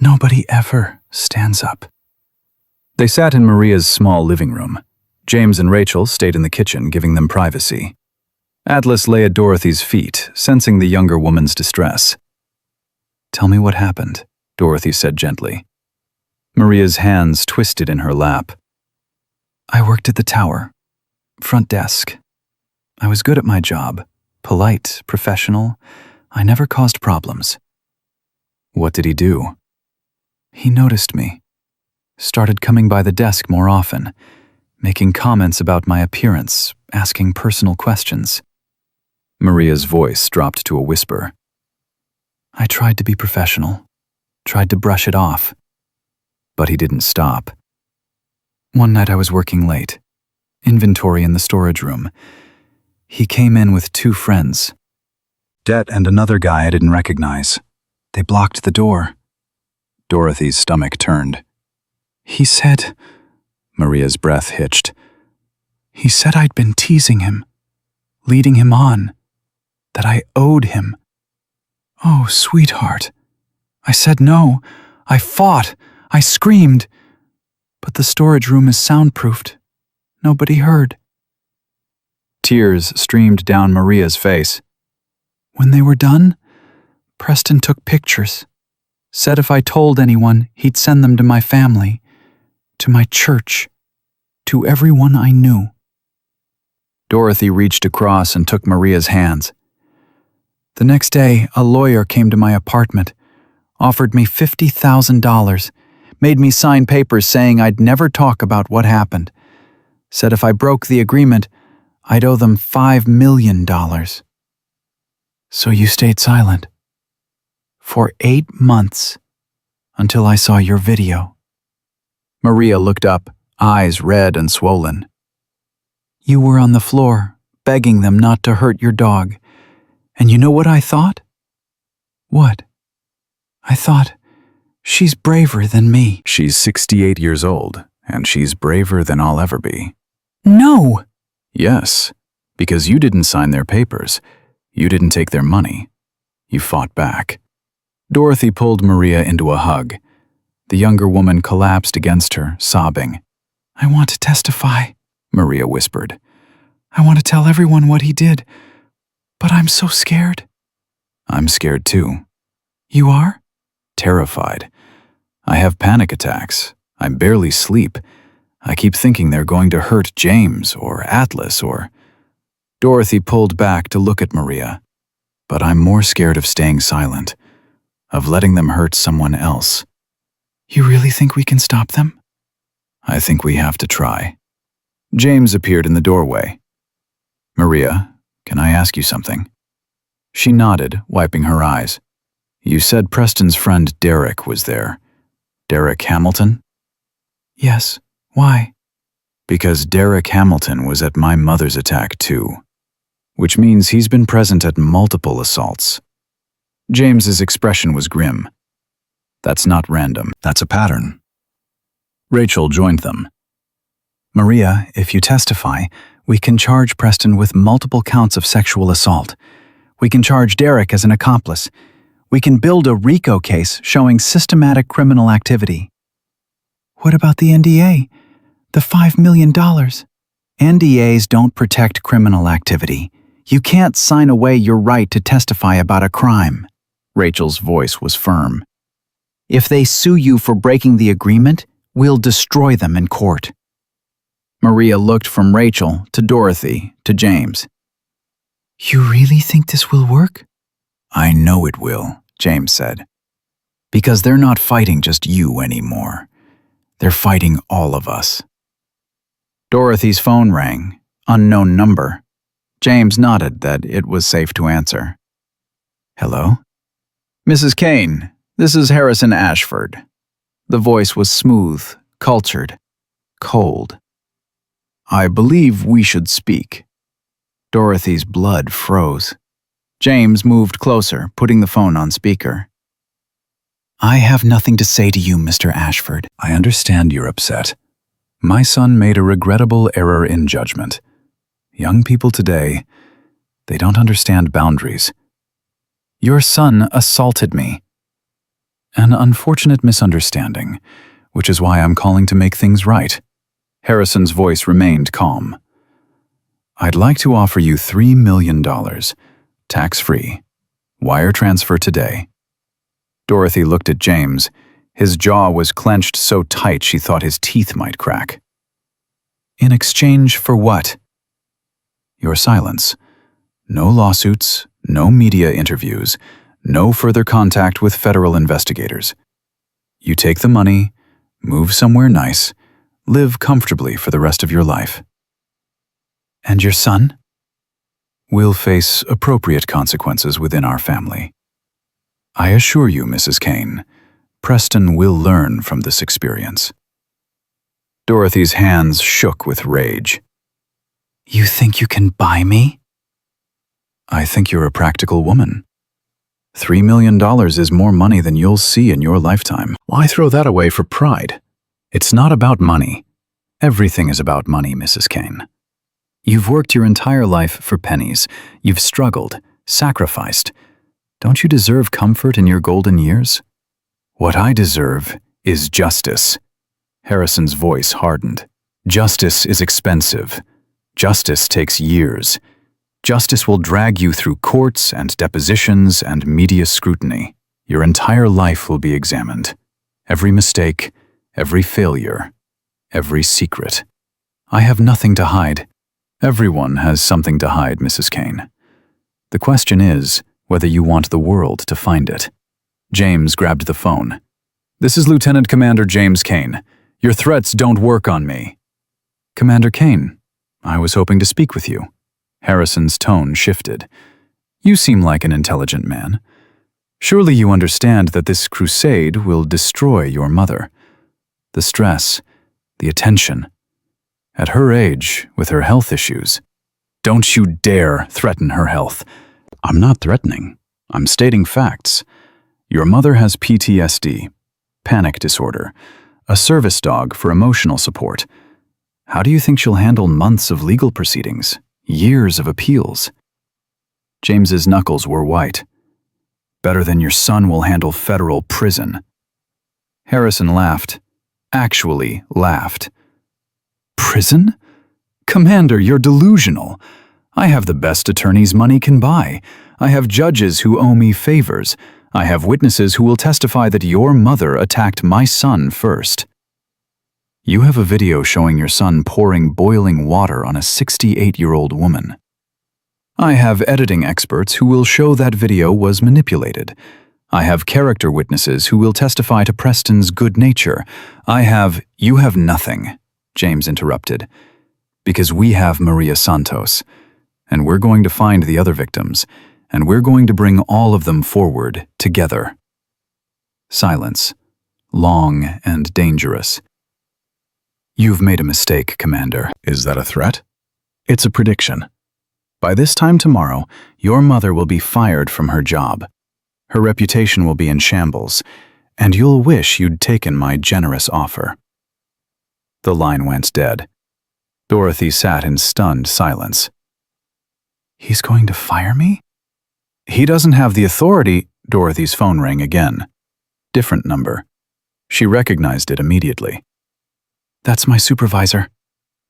Nobody ever stands up. They sat in Maria's small living room. James and Rachel stayed in the kitchen, giving them privacy. Atlas lay at Dorothy's feet, sensing the younger woman's distress. Tell me what happened, Dorothy said gently. Maria's hands twisted in her lap. I worked at the tower, front desk. I was good at my job, polite, professional. I never caused problems. What did he do? He noticed me, started coming by the desk more often, making comments about my appearance, asking personal questions. Maria's voice dropped to a whisper. I tried to be professional, tried to brush it off. But he didn't stop. One night I was working late, inventory in the storage room. He came in with 2 friends. Det and another guy I didn't recognize. They blocked the door. Dorothy's stomach turned. He said, Maria's breath hitched. He said I'd been teasing him, leading him on, that I owed him. Oh, sweetheart. I said no. I fought. I screamed. But the storage room is soundproofed. Nobody heard. Tears streamed down Maria's face. When they were done, Preston took pictures. Said if I told anyone, he'd send them to my family, to my church, to everyone I knew. Dorothy reached across and took Maria's hands. The next day, a lawyer came to my apartment, offered me $50,000, made me sign papers saying I'd never talk about what happened. Said if I broke the agreement, I'd owe them $5 million. So you stayed silent. For 8 months, until I saw your video. Maria looked up, eyes red and swollen. You were on the floor, begging them not to hurt your dog. And you know what I thought? What? I thought, she's braver than me. She's 68 years old, and she's braver than I'll ever be. No! Yes, because you didn't sign their papers. You didn't take their money. You fought back. Dorothy pulled Maria into a hug. The younger woman collapsed against her, sobbing. I want to testify, Maria whispered. I want to tell everyone what he did, but I'm so scared. I'm scared too. You are? Terrified. I have panic attacks. I barely sleep. I keep thinking they're going to hurt James or Atlas or... Dorothy pulled back to look at Maria. But I'm more scared of staying silent, of letting them hurt someone else. You really think we can stop them? I think we have to try. James appeared in the doorway. Maria, can I ask you something? She nodded, wiping her eyes. You said Preston's friend Derek was there. Derek Hamilton? Yes. Why? Because Derek Hamilton was at my mother's attack too. Which means he's been present at multiple assaults. James's expression was grim. That's not random, that's a pattern. Rachel joined them. Maria, if you testify, we can charge Preston with multiple counts of sexual assault. We can charge Derek as an accomplice. We can build a RICO case showing systematic criminal activity. What about the NDA? The $5 million? NDAs don't protect criminal activity. You can't sign away your right to testify about a crime. Rachel's voice was firm. If they sue you for breaking the agreement, we'll destroy them in court. Maria looked from Rachel to Dorothy to James. You really think this will work? I know it will, James said. Because they're not fighting just you anymore. They're fighting all of us. Dorothy's phone rang, unknown number. James nodded that it was safe to answer. Hello? Mrs. Kane, this is Harrison Ashford. The voice was smooth, cultured, cold. I believe we should speak. Dorothy's blood froze. James moved closer, putting the phone on speaker. I have nothing to say to you, Mr. Ashford. I understand you're upset. My son made a regrettable error in judgment. Young people today, they don't understand boundaries. Your son assaulted me. An unfortunate misunderstanding, which is why I'm calling to make things right. Harrison's voice remained calm. I'd like to offer you $3 million, tax-free. Wire transfer today. Dorothy looked at James. His jaw was clenched so tight she thought his teeth might crack. In exchange for what? Your silence. No lawsuits, no media interviews, no further contact with federal investigators. You take the money, move somewhere nice, live comfortably for the rest of your life. And your son? Will face appropriate consequences within our family. I assure you, Mrs. Kane, Preston will learn from this experience. Dorothy's hands shook with rage. You think you can buy me? I think you're a practical woman. $3 million is more money than you'll see in your lifetime. Why throw that away for pride? It's not about money. Everything is about money, Mrs. Kane. You've worked your entire life for pennies. You've struggled, sacrificed. Don't you deserve comfort in your golden years? What I deserve is justice. Harrison's voice hardened. Justice is expensive. Justice takes years. Justice will drag you through courts and depositions and media scrutiny. Your entire life will be examined. Every mistake, every failure, every secret. I have nothing to hide. Everyone has something to hide, Mrs. Kane. The question is whether you want the world to find it. James grabbed the phone. This is Lieutenant Commander James Kane. Your threats don't work on me. Commander Kane, I was hoping to speak with you. Harrison's tone shifted. You seem like an intelligent man. Surely you understand that this crusade will destroy your mother. The stress, the attention. At her age, with her health issues. Don't you dare threaten her health. I'm not threatening. I'm stating facts. Your mother has PTSD, panic disorder, a service dog for emotional support. How do you think she'll handle months of legal proceedings, years of appeals? James's knuckles were white. Better than your son will handle federal prison. Harrison laughed. Actually laughed. Prison? Commander, you're delusional. I have the best attorneys money can buy. I have judges who owe me favors. I have witnesses who will testify that your mother attacked my son first. You have a video showing your son pouring boiling water on a 68-year-old woman. I have editing experts who will show that video was manipulated. I have character witnesses who will testify to Preston's good nature. You have nothing, James interrupted, because we have Maria Santos, and we're going to find the other victims, and we're going to bring all of them forward together. Silence, long and dangerous. You've made a mistake, Commander. Is that a threat? It's a prediction. By this time tomorrow, your mother will be fired from her job. Her reputation will be in shambles, and you'll wish you'd taken my generous offer. The line went dead. Dorothy sat in stunned silence. He's going to fire me? He doesn't have the authority. Dorothy's phone rang again. Different number. She recognized it immediately. That's my supervisor,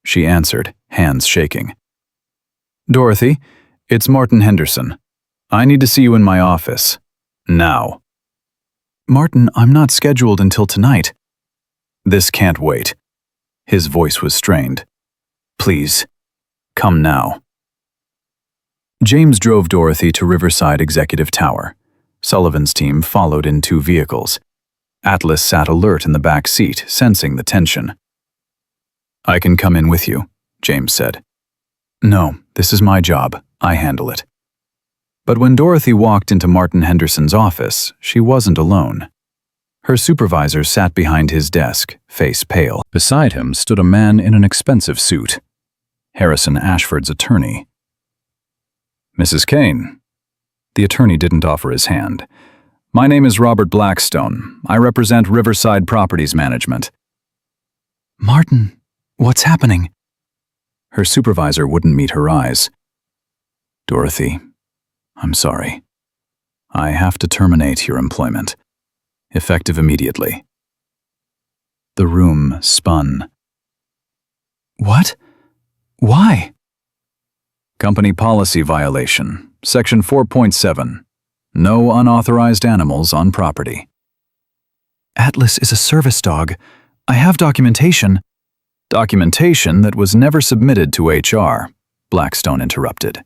she answered, hands shaking. Dorothy, it's Martin Henderson. I need to see you in my office. Now. Martin, I'm not scheduled until tonight. This can't wait. His voice was strained. Please, come now. James drove Dorothy to Riverside Executive Tower. Sullivan's team followed in 2 vehicles. Atlas sat alert in the back seat, sensing the tension. I can come in with you, James said. No, this is my job. I handle it. But when Dorothy walked into Martin Henderson's office, she wasn't alone. Her supervisor sat behind his desk, face pale. Beside him stood a man in an expensive suit. Harrison Ashford's attorney. Mrs. Kane. The attorney didn't offer his hand. My name is Robert Blackstone. I represent Riverside Properties Management. Martin, what's happening? Her supervisor wouldn't meet her eyes. Dorothy, I'm sorry. I have to terminate your employment. Effective immediately. The room spun. What? Why? Company policy violation. Section 4.7. No unauthorized animals on property. Atlas is a service dog. I have documentation. Documentation that was never submitted to HR, Blackstone interrupted.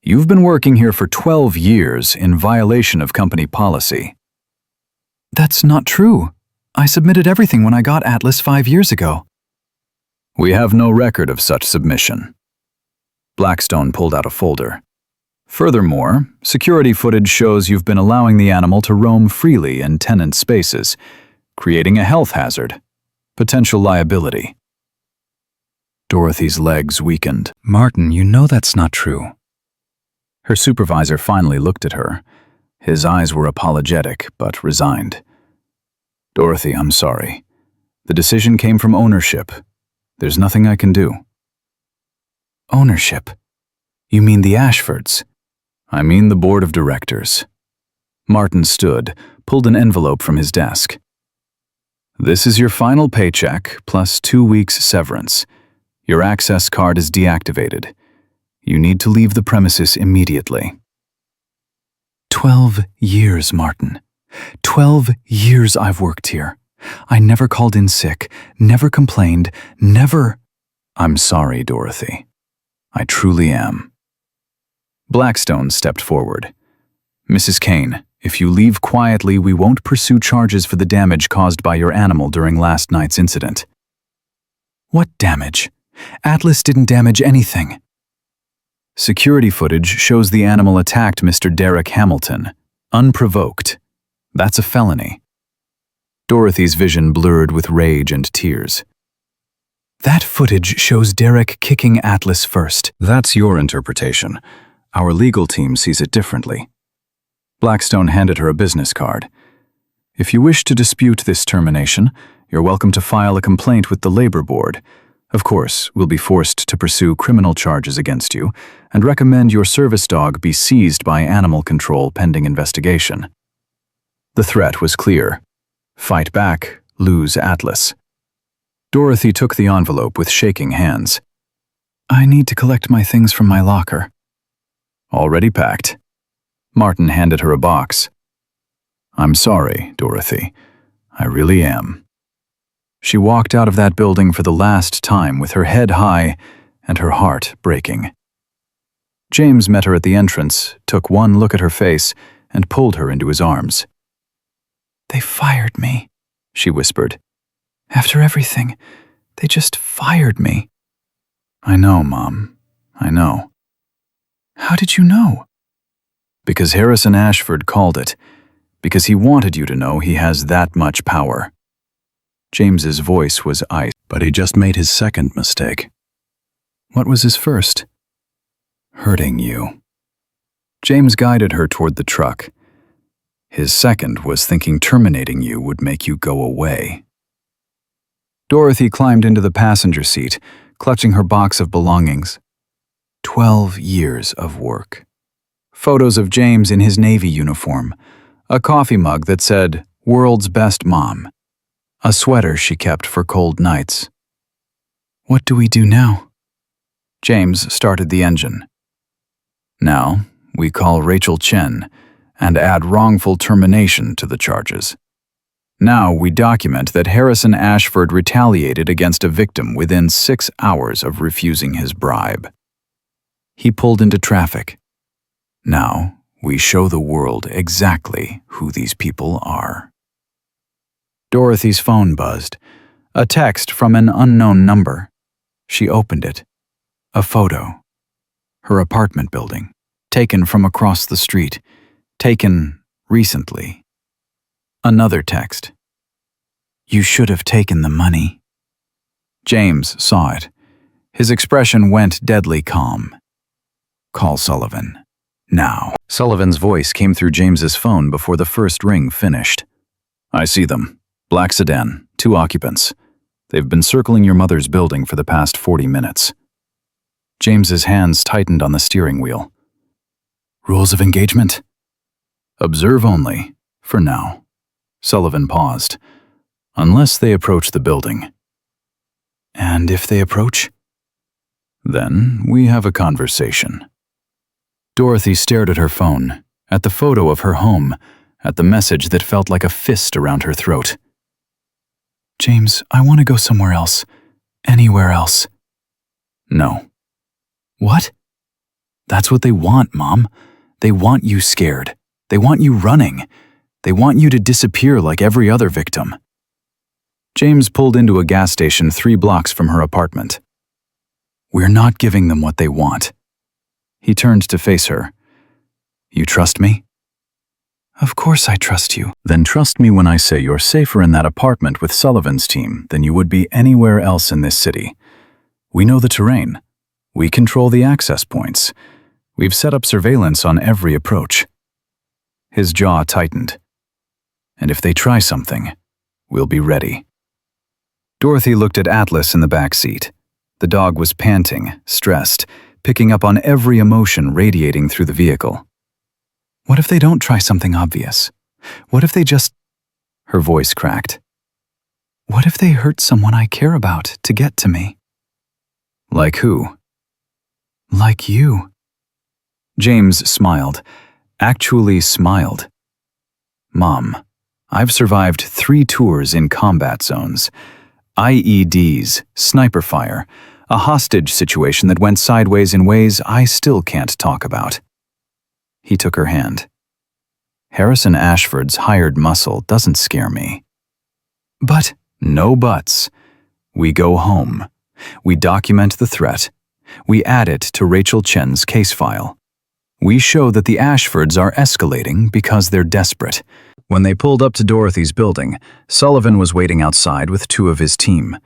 You've been working here for 12 years in violation of company policy. That's not true. I submitted everything when I got Atlas 5 years ago. We have no record of such submission. Blackstone pulled out a folder. Furthermore, security footage shows you've been allowing the animal to roam freely in tenant spaces, creating a health hazard, potential liability. Dorothy's legs weakened. Martin, you know that's not true. Her supervisor finally looked at her. His eyes were apologetic, but resigned. Dorothy, I'm sorry. The decision came from ownership. There's nothing I can do. Ownership? You mean the Ashfords? I mean the board of directors. Martin stood, pulled an envelope from his desk. This is your final paycheck, plus 2 weeks severance. Your access card is deactivated. You need to leave the premises immediately. 12 years, Martin. 12 years I've worked here. I never called in sick, never complained, never... I'm sorry, Dorothy. I truly am. Blackstone stepped forward. Mrs. Kane, if you leave quietly, we won't pursue charges for the damage caused by your animal during last night's incident. What damage? Atlas didn't damage anything. Security footage shows the animal attacked Mr. Derek Hamilton, unprovoked. That's a felony. Dorothy's vision blurred with rage and tears. That footage shows Derek kicking Atlas first. That's your interpretation. Our legal team sees it differently. Blackstone handed her a business card. If you wish to dispute this termination, you're welcome to file a complaint with the labor board. Of course, we'll be forced to pursue criminal charges against you and recommend your service dog be seized by animal control pending investigation. The threat was clear. Fight back, lose Atlas. Dorothy took the envelope with shaking hands. I need to collect my things from my locker. Already packed. Martin handed her a box. I'm sorry, Dorothy. I really am. She walked out of that building for the last time with her head high and her heart breaking. James met her at the entrance, took one look at her face, and pulled her into his arms. They fired me, she whispered. After everything, they just fired me. I know, Mom. I know. How did you know? Because Harrison Ashford called it. Because he wanted you to know he has that much power. James's voice was ice, but he just made his second mistake. What was his first? Hurting you. James guided her toward the truck. His second was thinking terminating you would make you go away. Dorothy climbed into the passenger seat, clutching her box of belongings. 12 years of work. Photos of James in his Navy uniform, a coffee mug that said, "World's Best Mom," a sweater she kept for cold nights. What do we do now? James started the engine. Now, we call Rachel Chen and add wrongful termination to the charges. Now we document that Harrison Ashford retaliated against a victim within 6 hours of refusing his bribe. He pulled into traffic. Now we show the world exactly who these people are. Dorothy's phone buzzed. A text from an unknown number. She opened it. A photo. Her apartment building. Taken from across the street. Taken recently. Another text. You should have taken the money. James saw it. His expression went deadly calm. Call Sullivan. Now. Sullivan's voice came through James's phone before the first ring finished. I see them. Black sedan, 2 occupants. They've been circling your mother's building for the past 40 minutes. James's hands tightened on the steering wheel. Rules of engagement? Observe only, for now. Sullivan paused. Unless they approach the building. And if they approach? Then we have a conversation. Dorothy stared at her phone, at the photo of her home, at the message that felt like a fist around her throat. James, I want to go somewhere else. Anywhere else. No. What? That's what they want, Mom. They want you scared. They want you running. They want you to disappear like every other victim. James pulled into a gas station 3 blocks from her apartment. We're not giving them what they want. He turned to face her. You trust me? Of course I trust you. Then trust me when I say you're safer in that apartment with Sullivan's team than you would be anywhere else in this city. We know the terrain. We control the access points. We've set up surveillance on every approach. His jaw tightened. And if they try something, we'll be ready. Dorothy looked at Atlas in the back seat. The dog was panting, stressed, picking up on every emotion radiating through the vehicle. What if they don't try something obvious? What if they just... Her voice cracked. What if they hurt someone I care about to get to me? Like who? Like you. James smiled. Actually smiled. Mom, I've survived 3 tours in combat zones. IEDs, sniper fire, a hostage situation that went sideways in ways I still can't talk about. He took her hand. Harrison Ashford's hired muscle doesn't scare me. But, no buts. We go home. We document the threat. We add it to Rachel Chen's case file. We show that the Ashfords are escalating because they're desperate. When they pulled up to Dorothy's building, Sullivan was waiting outside with 2 of his team.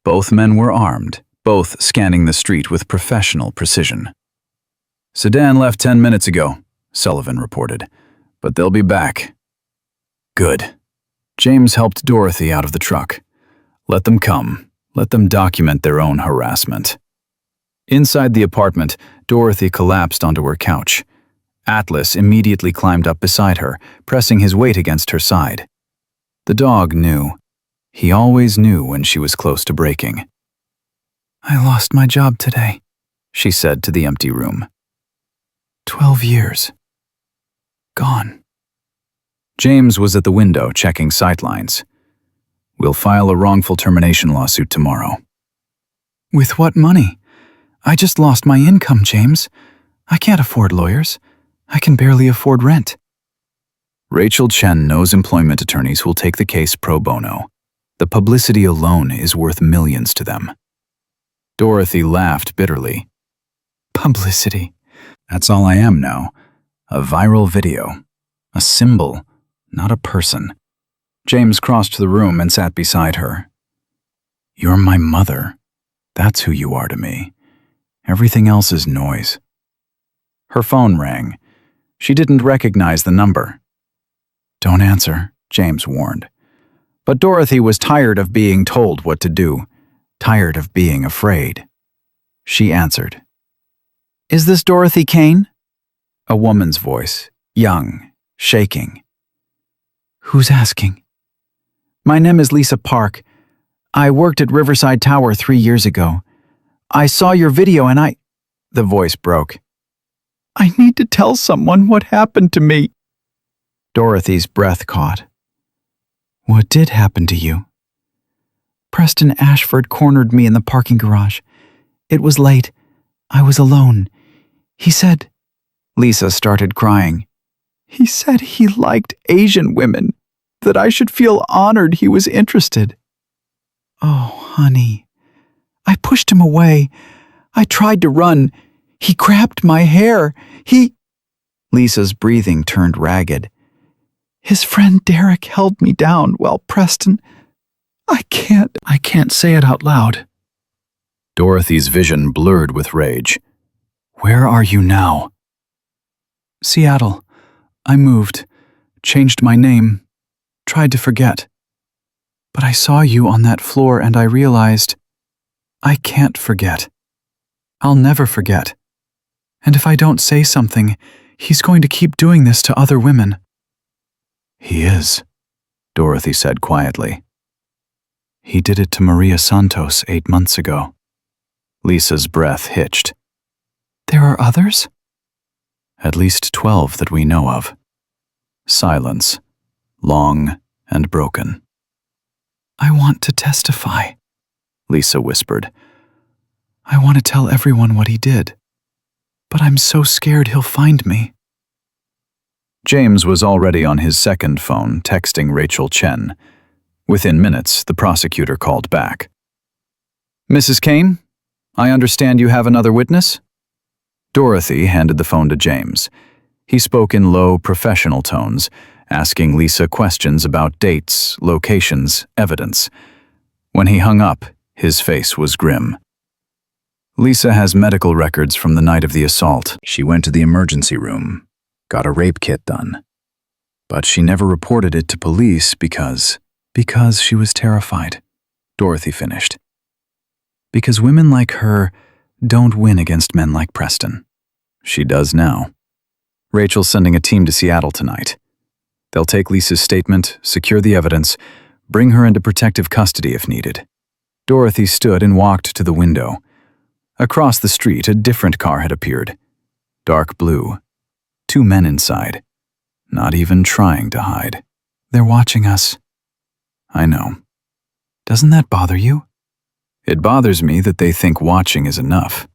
Both men were armed, both scanning the street with professional precision. Sedan left 10 minutes ago, Sullivan reported, but they'll be back. Good. James helped Dorothy out of the truck. Let them come. Let them document their own harassment. Inside the apartment, Dorothy collapsed onto her couch. Atlas immediately climbed up beside her, pressing his weight against her side. The dog knew. He always knew when she was close to breaking. I lost my job today, she said to the empty room. 12 years. Gone. James was at the window checking sightlines. We'll file a wrongful termination lawsuit tomorrow. With what money? I just lost my income, James. I can't afford lawyers. I can barely afford rent. Rachel Chen knows employment attorneys who'll take the case pro bono. The publicity alone is worth millions to them. Dorothy laughed bitterly. Publicity. That's all I am now. A viral video. A symbol, not a person. James crossed the room and sat beside her. You're my mother. That's who you are to me. Everything else is noise. Her phone rang. She didn't recognize the number. Don't answer, James warned. But Dorothy was tired of being told what to do, tired of being afraid. She answered. Is this Dorothy Kane? A woman's voice, young, shaking. Who's asking? My name is Lisa Park. I worked at Riverside Tower 3 years ago. I saw your video and The voice broke. I need to tell someone what happened to me. Dorothy's breath caught. What did happen to you? Preston Ashford cornered me in the parking garage. It was late. I was alone. He said... Lisa started crying. He said he liked Asian women, that I should feel honored he was interested. Oh, honey. I pushed him away. I tried to run. He grabbed my hair. Lisa's breathing turned ragged. His friend Derek held me down while Preston... I can't say it out loud. Dorothy's vision blurred with rage. Where are you now? Seattle. I moved, changed my name, tried to forget. But I saw you on that floor and I realized I can't forget. I'll never forget. And if I don't say something, he's going to keep doing this to other women." "He is," Dorothy said quietly. "He did it to Maria Santos 8 months ago." Lisa's breath hitched. "There are others?" "At least 12 that we know of." Silence, long and broken. "I want to testify," Lisa whispered. "I want to tell everyone what he did. But I'm so scared he'll find me." James was already on his second phone texting Rachel Chen. Within minutes, the prosecutor called back. "Mrs. Kane, I understand you have another witness?" Dorothy handed the phone to James. He spoke in low, professional tones, asking Lisa questions about dates, locations, evidence. When he hung up, his face was grim. "Lisa has medical records from the night of the assault. She went to the emergency room, got a rape kit done. But she never reported it to police because she was terrified," Dorothy finished. "Because women like her don't win against men like Preston. She does now. Rachel's sending a team to Seattle tonight. They'll take Lisa's statement, secure the evidence, bring her into protective custody if needed." Dorothy stood and walked to the window. Across the street, a different car had appeared. Dark blue. 2 men inside. Not even trying to hide. "They're watching us." "I know. "Doesn't that bother you?" It bothers me that they think watching is enough."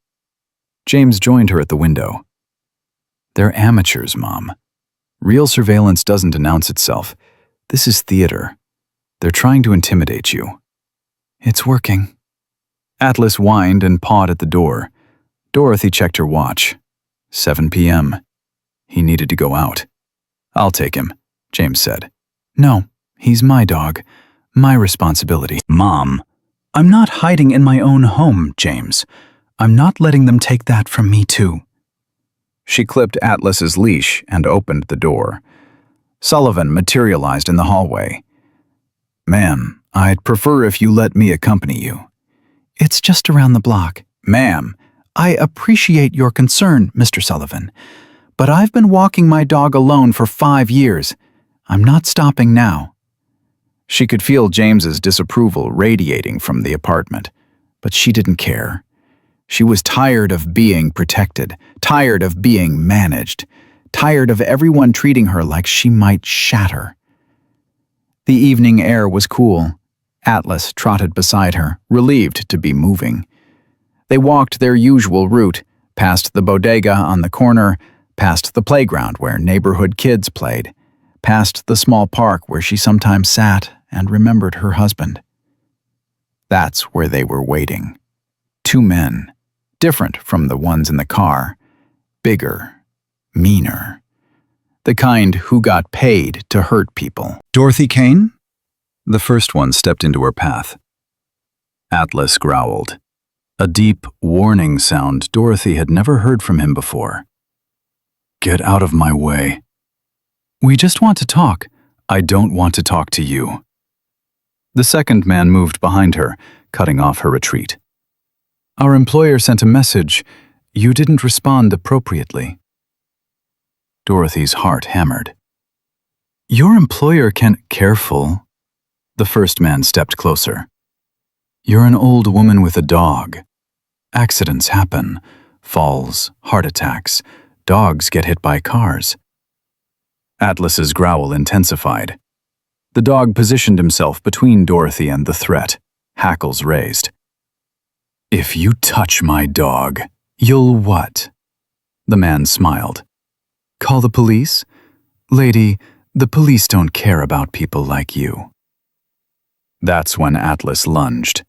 James joined her at the window. "They're amateurs, Mom. Real surveillance doesn't announce itself. This is theater. They're trying to intimidate you." "It's working." Atlas whined and pawed at the door. Dorothy checked her watch. 7 p.m. He needed to go out. "I'll take him," James said. "No, he's my dog. My responsibility." "Mom." "I'm not hiding in my own home, James. I'm not letting them take that from me too." She clipped Atlas's leash and opened the door. Sullivan materialized in the hallway. "Ma'am, I'd prefer if you let me accompany you." "It's just around the block." "Ma'am." "I appreciate your concern, Mr. Sullivan, but I've been walking my dog alone for 5 years. I'm not stopping now." She could feel James's disapproval radiating from the apartment, but she didn't care. She was tired of being protected, tired of being managed, tired of everyone treating her like she might shatter. The evening air was cool. Atlas trotted beside her, relieved to be moving. They walked their usual route, past the bodega on the corner, past the playground where neighborhood kids played, past the small park where she sometimes sat and remembered her husband. That's where they were waiting. 2 men, different from the ones in the car, bigger, meaner. The kind who got paid to hurt people. "Dorothy Kane?" The first one stepped into her path. Atlas growled. A deep, warning sound Dorothy had never heard from him before. "Get out of my way." "We just want to talk." "I don't want to talk to you." The second man moved behind her, cutting off her retreat. "Our employer sent a message. You didn't respond appropriately." Dorothy's heart hammered. "Your employer can..." "Careful." The first man stepped closer. "You're an old woman with a dog. Accidents happen. Falls, heart attacks. Dogs get hit by cars." Atlas's growl intensified. The dog positioned himself between Dorothy and the threat, hackles raised. "If you touch my dog, you'll what?" The man smiled. "Call the police? Lady, the police don't care about people like you." That's when Atlas lunged.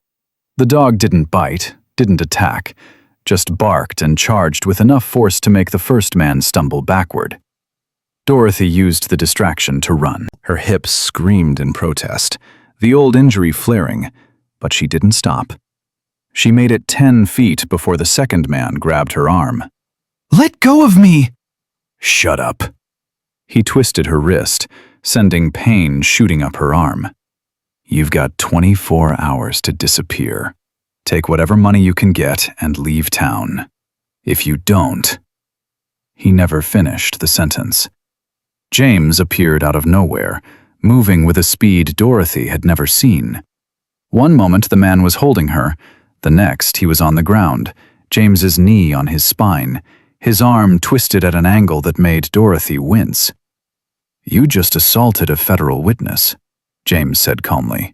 The dog didn't bite, didn't attack, just barked and charged with enough force to make the first man stumble backward. Dorothy used the distraction to run. Her hips screamed in protest, the old injury flaring, but she didn't stop. She made it 10 feet before the second man grabbed her arm. "Let go of me!" Shut up. He twisted her wrist, sending pain shooting up her arm. You've got 24 hours to disappear. Take whatever money you can get and leave town. If you don't... He never finished the sentence. James appeared out of nowhere, moving with a speed Dorothy had never seen. One moment the man was holding her, the next he was on the ground, James's knee on his spine, his arm twisted at an angle that made Dorothy wince. You just assaulted a federal witness, James said calmly.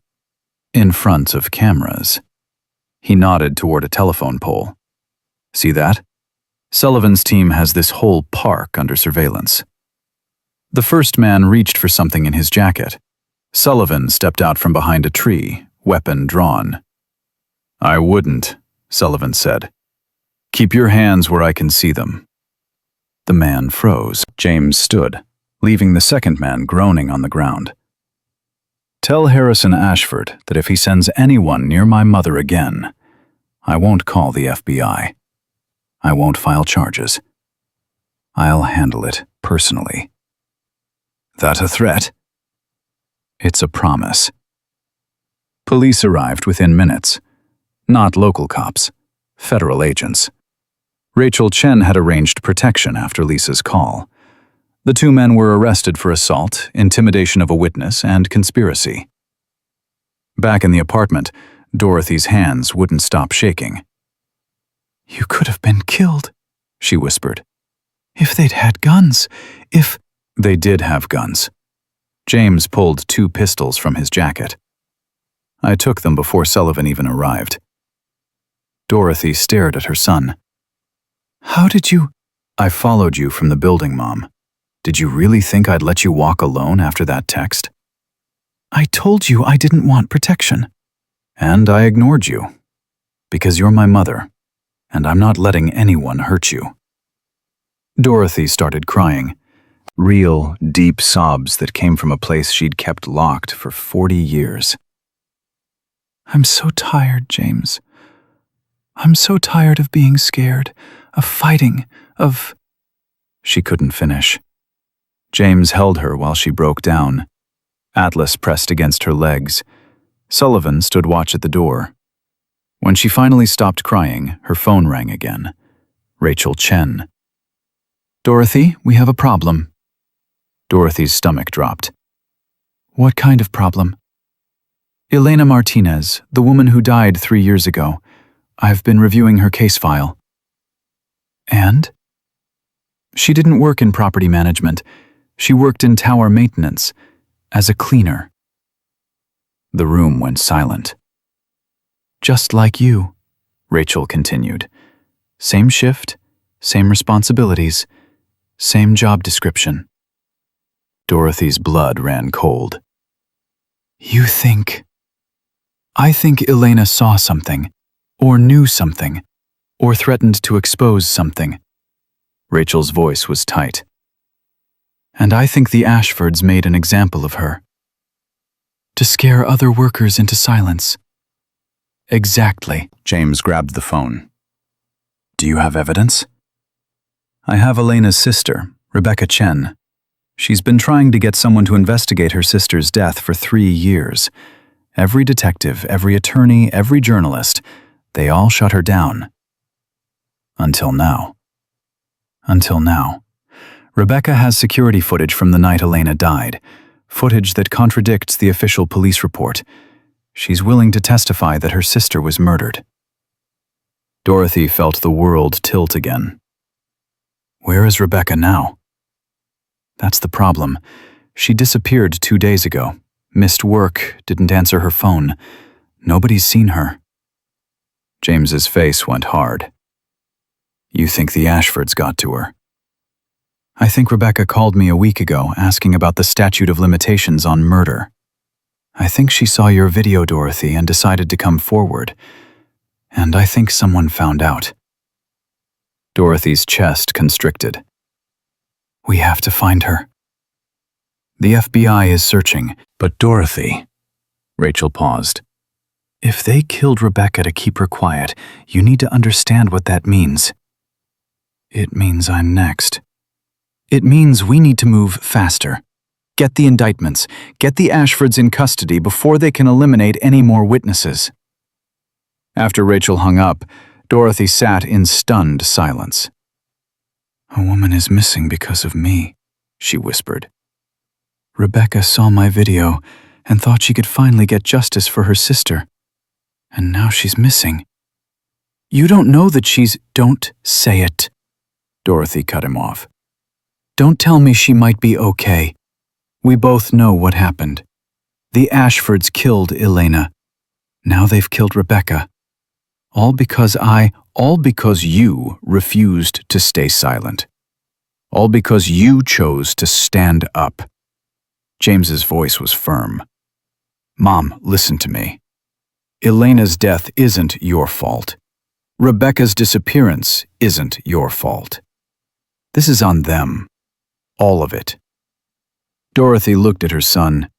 In front of cameras. He nodded toward a telephone pole. See that? Sullivan's team has this whole park under surveillance. The first man reached for something in his jacket. Sullivan stepped out from behind a tree, weapon drawn. I wouldn't, Sullivan said. Keep your hands where I can see them. The man froze. James stood, leaving the second man groaning on the ground. Tell Harrison Ashford that if he sends anyone near my mother again, I won't call the FBI. I won't file charges. I'll handle it personally. That a threat? It's a promise. Police arrived within minutes. Not local cops, federal agents. Rachel Chen had arranged protection after Lisa's call. The two men were arrested for assault, intimidation of a witness, and conspiracy. Back in the apartment, Dorothy's hands wouldn't stop shaking. You could have been killed, she whispered. If they'd had guns, if... They did have guns. James pulled 2 pistols from his jacket. I took them before Sullivan even arrived. Dorothy stared at her son. How did you... I followed you from the building, Mom. Did you really think I'd let you walk alone after that text? I told you I didn't want protection. And I ignored you. Because you're my mother, and I'm not letting anyone hurt you. Dorothy started crying. Real, deep sobs that came from a place she'd kept locked for 40 years. I'm so tired, James. I'm so tired of being scared, of fighting, of... She couldn't finish. James held her while she broke down. Atlas pressed against her legs. Sullivan stood watch at the door. When she finally stopped crying, her phone rang again. Rachel Chen. Dorothy, we have a problem. Dorothy's stomach dropped. What kind of problem? Elena Martinez, the woman who died 3 years ago. I've been reviewing her case file. And? She didn't work in property management. She worked in tower maintenance, as a cleaner. The room went silent. Just like you, Rachel continued. Same shift, same responsibilities, same job description. Dorothy's blood ran cold. You think... I think Elena saw something, or knew something, or threatened to expose something. Rachel's voice was tight. And I think the Ashfords made an example of her. To scare other workers into silence. Exactly. James grabbed the phone. Do you have evidence? I have Elena's sister, Rebecca Chen. She's been trying to get someone to investigate her sister's death for 3 years. Every detective, every attorney, every journalist, they all shut her down. Until now. Until now. Rebecca has security footage from the night Elena died, footage that contradicts the official police report. She's willing to testify that her sister was murdered. Dorothy felt the world tilt again. Where is Rebecca now? That's the problem. She disappeared 2 days ago, missed work, didn't answer her phone. Nobody's seen her. James's face went hard. You think the Ashfords got to her? I think Rebecca called me a week ago asking about the statute of limitations on murder. I think she saw your video, Dorothy, and decided to come forward. And I think someone found out. Dorothy's chest constricted. We have to find her. The FBI is searching. But Dorothy... Rachel paused. If they killed Rebecca to keep her quiet, you need to understand what that means. It means I'm next. It means we need to move faster. Get the indictments, get the Ashfords in custody before they can eliminate any more witnesses. After Rachel hung up, Dorothy sat in stunned silence. A woman is missing because of me, she whispered. Rebecca saw my video and thought she could finally get justice for her sister. And now she's missing. You don't know that she's— Don't say it, Dorothy cut him off. Don't tell me she might be okay. We both know what happened. The Ashfords killed Elena. Now they've killed Rebecca. All because you refused to stay silent. All because you chose to stand up. James's voice was firm. Mom, listen to me. Elena's death isn't your fault. Rebecca's disappearance isn't your fault. This is on them. All of it. Dorothy looked at her son,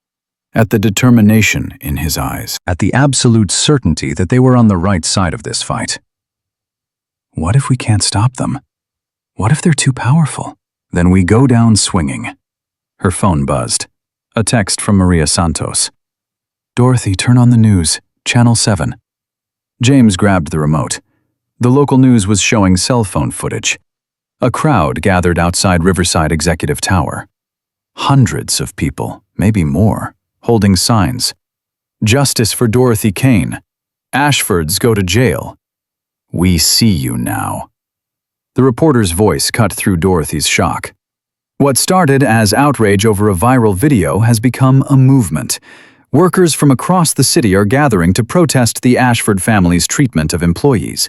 at the determination in his eyes, at the absolute certainty that they were on the right side of this fight. What if we can't stop them? What if they're too powerful? Then we go down swinging. Her phone buzzed. A text from Maria Santos. Dorothy, turn on the news. Channel 7. James grabbed the remote. The local news was showing cell phone footage. A crowd gathered outside Riverside Executive Tower. Hundreds of people, maybe more, holding signs. Justice for Dorothy Kane. Ashfords go to jail. We see you now. The reporter's voice cut through Dorothy's shock. What started as outrage over a viral video has become a movement. Workers from across the city are gathering to protest the Ashford family's treatment of employees.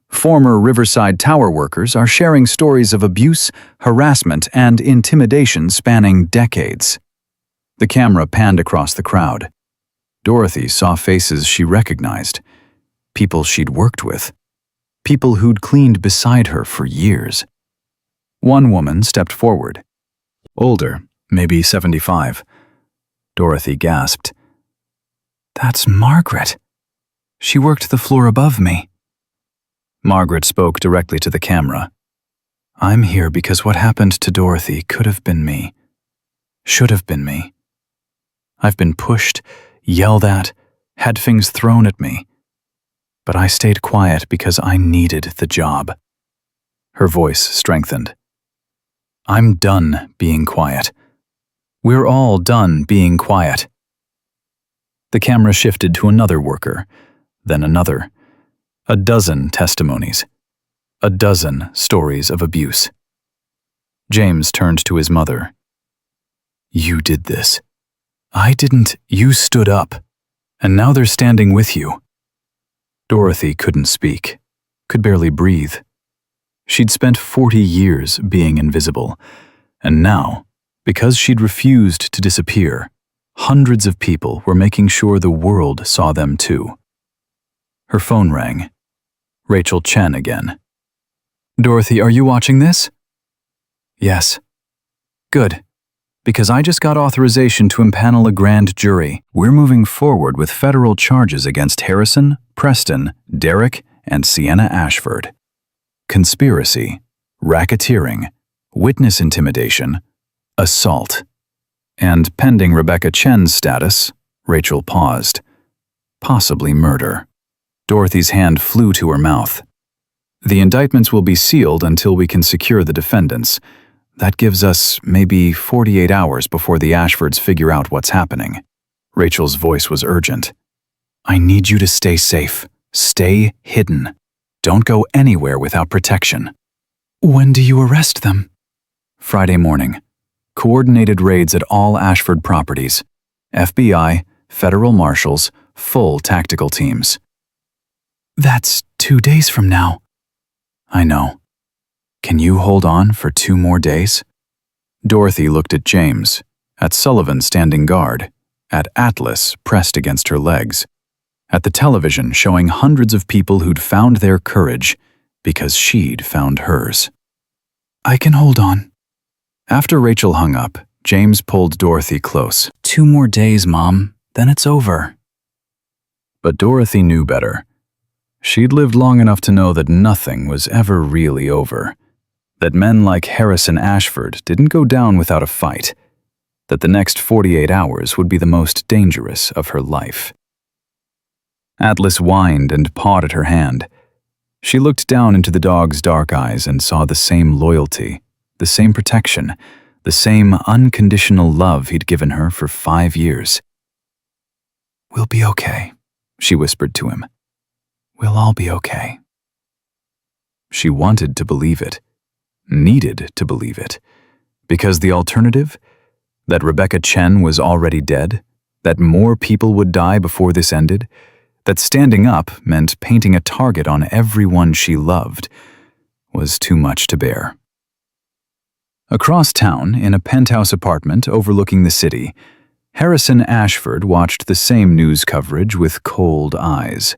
Former Riverside Tower workers are sharing stories of abuse, harassment, and intimidation spanning decades. The camera panned across the crowd. Dorothy saw faces she recognized. People she'd worked with. People who'd cleaned beside her for years. One woman stepped forward. Older, maybe 75. Dorothy gasped. That's Margaret. She worked the floor above me. Margaret spoke directly to the camera. I'm here because what happened to Dorothy could have been me. Should have been me. I've been pushed, yelled at, had things thrown at me. But I stayed quiet because I needed the job. Her voice strengthened. I'm done being quiet. We're all done being quiet. The camera shifted to another worker, then another. A dozen testimonies. A dozen stories of abuse. James turned to his mother. You did this. I didn't. You stood up. And now they're standing with you. Dorothy couldn't speak, could barely breathe. She'd spent 40 years being invisible, and now, because she'd refused to disappear, hundreds of people were making sure the world saw them too. Her phone rang. Rachel Chen again. Dorothy, are you watching this? Yes. Good. Because I just got authorization to impanel a grand jury. We're moving forward with federal charges against Harrison, Preston, Derek, and Sienna Ashford. Conspiracy, racketeering, witness intimidation, assault. And pending Rebecca Chen's status, Rachel paused. Possibly murder. Dorothy's hand flew to her mouth. The indictments will be sealed until we can secure the defendants. That gives us maybe 48 hours before the Ashfords figure out what's happening. Rachel's voice was urgent. I need you to stay safe. Stay hidden. Don't go anywhere without protection. When do you arrest them? Friday morning. Coordinated raids at all Ashford properties. FBI, federal marshals, full tactical teams. That's 2 days from now. I know. Can you hold on for 2 more days? Dorothy looked at James, at Sullivan standing guard, at Atlas pressed against her legs, at the television showing hundreds of people who'd found their courage because she'd found hers. I can hold on. After Rachel hung up, James pulled Dorothy close. 2 more days, Mom, then it's over. But Dorothy knew better. She'd lived long enough to know that nothing was ever really over, that men like Harrison Ashford didn't go down without a fight, that the next 48 hours would be the most dangerous of her life. Atlas whined and pawed at her hand. She looked down into the dog's dark eyes and saw the same loyalty, the same protection, the same unconditional love he'd given her for 5 years. "We'll be okay," she whispered to him. "We'll all be okay." She wanted to believe it, needed to believe it, because the alternative, that Rebecca Chen was already dead, that more people would die before this ended, that standing up meant painting a target on everyone she loved, was too much to bear. Across town, in a penthouse apartment overlooking the city, Harrison Ashford watched the same news coverage with cold eyes.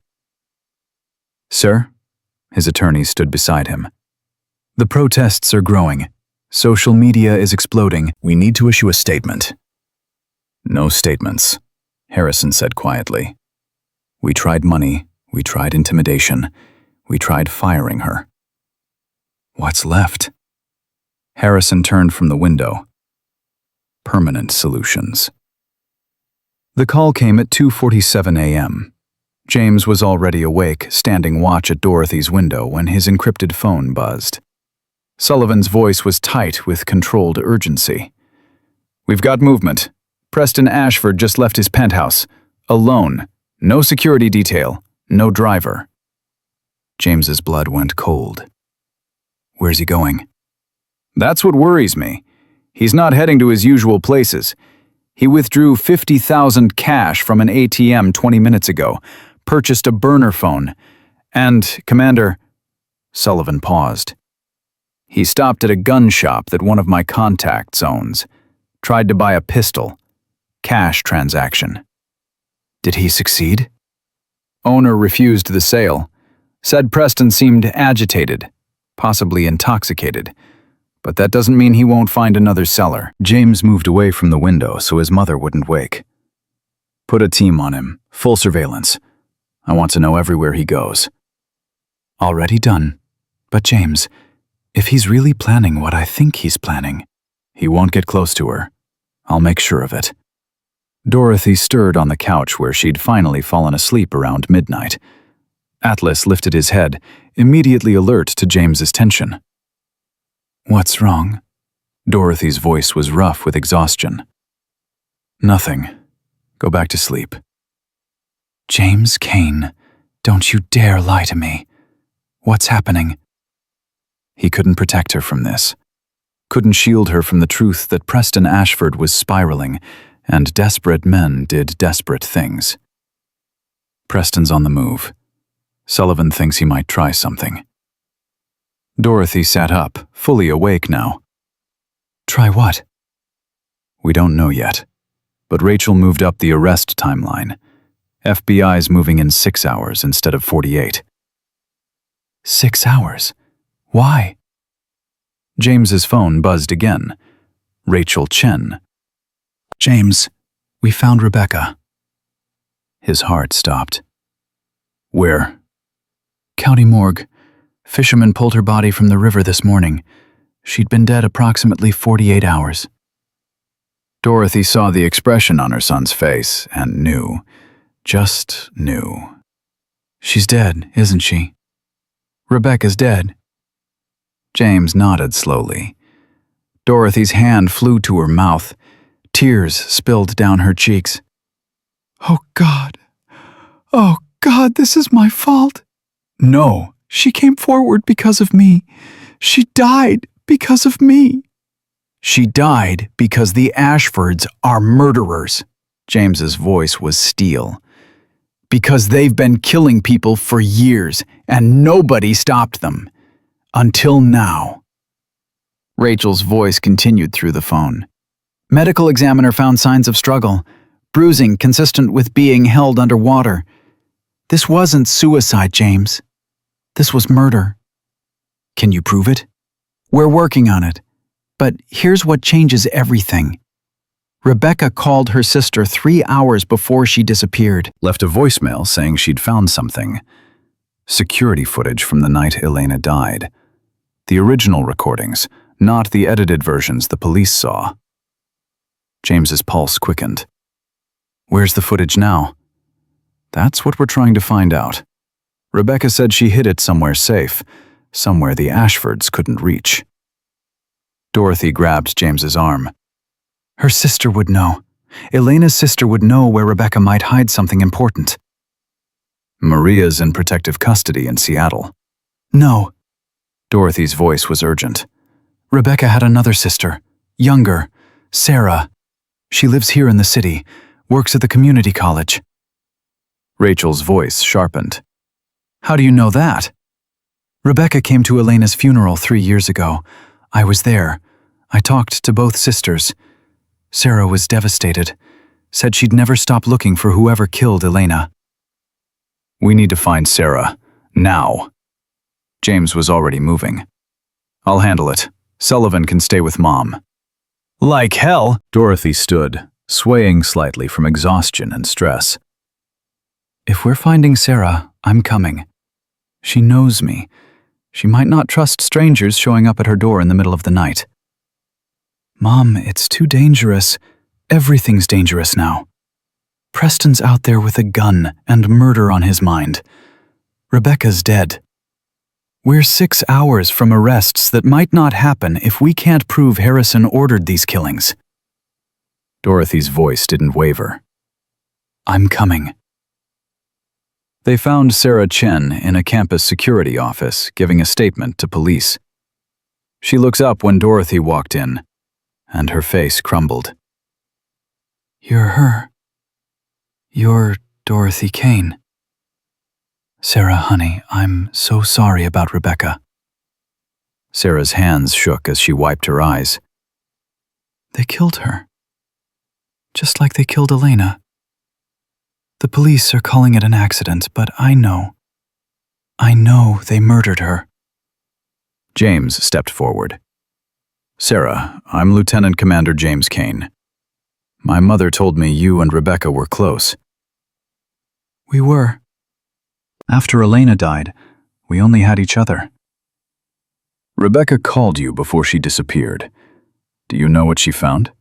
"Sir?" His attorney stood beside him. "The protests are growing. Social media is exploding. We need to issue a statement." "No statements," Harrison said quietly. "We tried money, we tried intimidation, we tried firing her. What's left?" Harrison turned from the window. "Permanent solutions." The call came at 2:47 a.m. James was already awake, standing watch at Dorothy's window when his encrypted phone buzzed. Sullivan's voice was tight with controlled urgency. "We've got movement. Preston Ashford just left his penthouse. Alone. No security detail. No driver." James's blood went cold. "Where's he going?" "That's what worries me. He's not heading to his usual places. He withdrew $50,000 cash from an ATM 20 minutes ago, purchased a burner phone, and, Commander..." Sullivan paused. "He stopped at a gun shop that one of my contacts owns. Tried to buy a pistol. Cash transaction." "Did he succeed?" "Owner refused the sale. Said Preston seemed agitated, possibly intoxicated. But that doesn't mean he won't find another seller." James moved away from the window so his mother wouldn't wake. "Put a team on him, full surveillance. I want to know everywhere he goes." "Already done. But James, if he's really planning what I think he's planning..." "He won't get close to her. I'll make sure of it." Dorothy stirred on the couch where she'd finally fallen asleep around midnight. Atlas lifted his head, immediately alert to James's tension. "What's wrong?" Dorothy's voice was rough with exhaustion. "Nothing. Go back to sleep." "James Kane, don't you dare lie to me. What's happening?" He couldn't protect her from this. Couldn't shield her from the truth that Preston Ashford was spiraling, and desperate men did desperate things. Preston's on the move. Sullivan thinks he might try something. Dorothy sat up, fully awake now. "Try what?" "We don't know yet. But Rachel moved up the arrest timeline. FBI's moving in 6 hours instead of 48. 6 hours? Why?" James's phone buzzed again. Rachel Chen. "James, we found Rebecca." His heart stopped. "Where?" "County morgue. Fishermen pulled her body from the river this morning. She'd been dead approximately 48 hours. Dorothy saw the expression on her son's face and knew. Just knew. "She's dead, isn't she? Rebecca's dead." James nodded slowly. Dorothy's hand flew to her mouth. Tears spilled down her cheeks. "Oh God. Oh God, this is my fault. No, she came forward because of me. She died because of me." "She died because the Ashfords are murderers." James's voice was steel. "Because they've been killing people for years and nobody stopped them. Until now." Rachel's voice continued through the phone. "Medical examiner found signs of struggle, bruising consistent with being held underwater. This wasn't suicide, James. This was murder." "Can you prove it?" "We're working on it. But here's what changes everything. Rebecca called her sister 3 hours before she disappeared." Left a voicemail saying she'd found something. Security footage from the night Elena died. The original recordings, not the edited versions the police saw. James's pulse quickened. Where's the footage now? That's what we're trying to find out. Rebecca said she hid it somewhere safe, somewhere the Ashfords couldn't reach. Dorothy grabbed James's arm. Her sister would know. Elena's sister would know where Rebecca might hide something important. Maria's in protective custody in Seattle. No. Dorothy's voice was urgent. Rebecca had another sister, younger, Sarah. She lives here in the city, works at the community college. Rachel's voice sharpened. How do you know that? Rebecca came to Elena's funeral 3 years ago. I was there. I talked to both sisters. Sarah was devastated. Said she'd never stop looking for whoever killed Elena. We need to find Sarah. Now. James was already moving. I'll handle it. Sullivan can stay with Mom. Like hell. Dorothy stood, swaying slightly from exhaustion and stress. If we're finding Sarah, I'm coming. She knows me. She might not trust strangers showing up at her door in the middle of the night. Mom, it's too dangerous. Everything's dangerous now. Preston's out there with a gun and murder on his mind. Rebecca's dead. We're 6 hours from arrests that might not happen if we can't prove Harrison ordered these killings. Dorothy's voice didn't waver. I'm coming. They found Sarah Chen in a campus security office giving a statement to police. She looks up when Dorothy walked in, and her face crumbled. You're her. You're Dorothy Kane. Sarah, honey, I'm so sorry about Rebecca. Sarah's hands shook as she wiped her eyes. They killed her. Just like they killed Elena. The police are calling it an accident, but I know they murdered her. James stepped forward. Sarah, I'm Lieutenant Commander James Kane. My mother told me you and Rebecca were close. We were. After Elena died, we only had each other. Rebecca called you before she disappeared. Do you know what she found?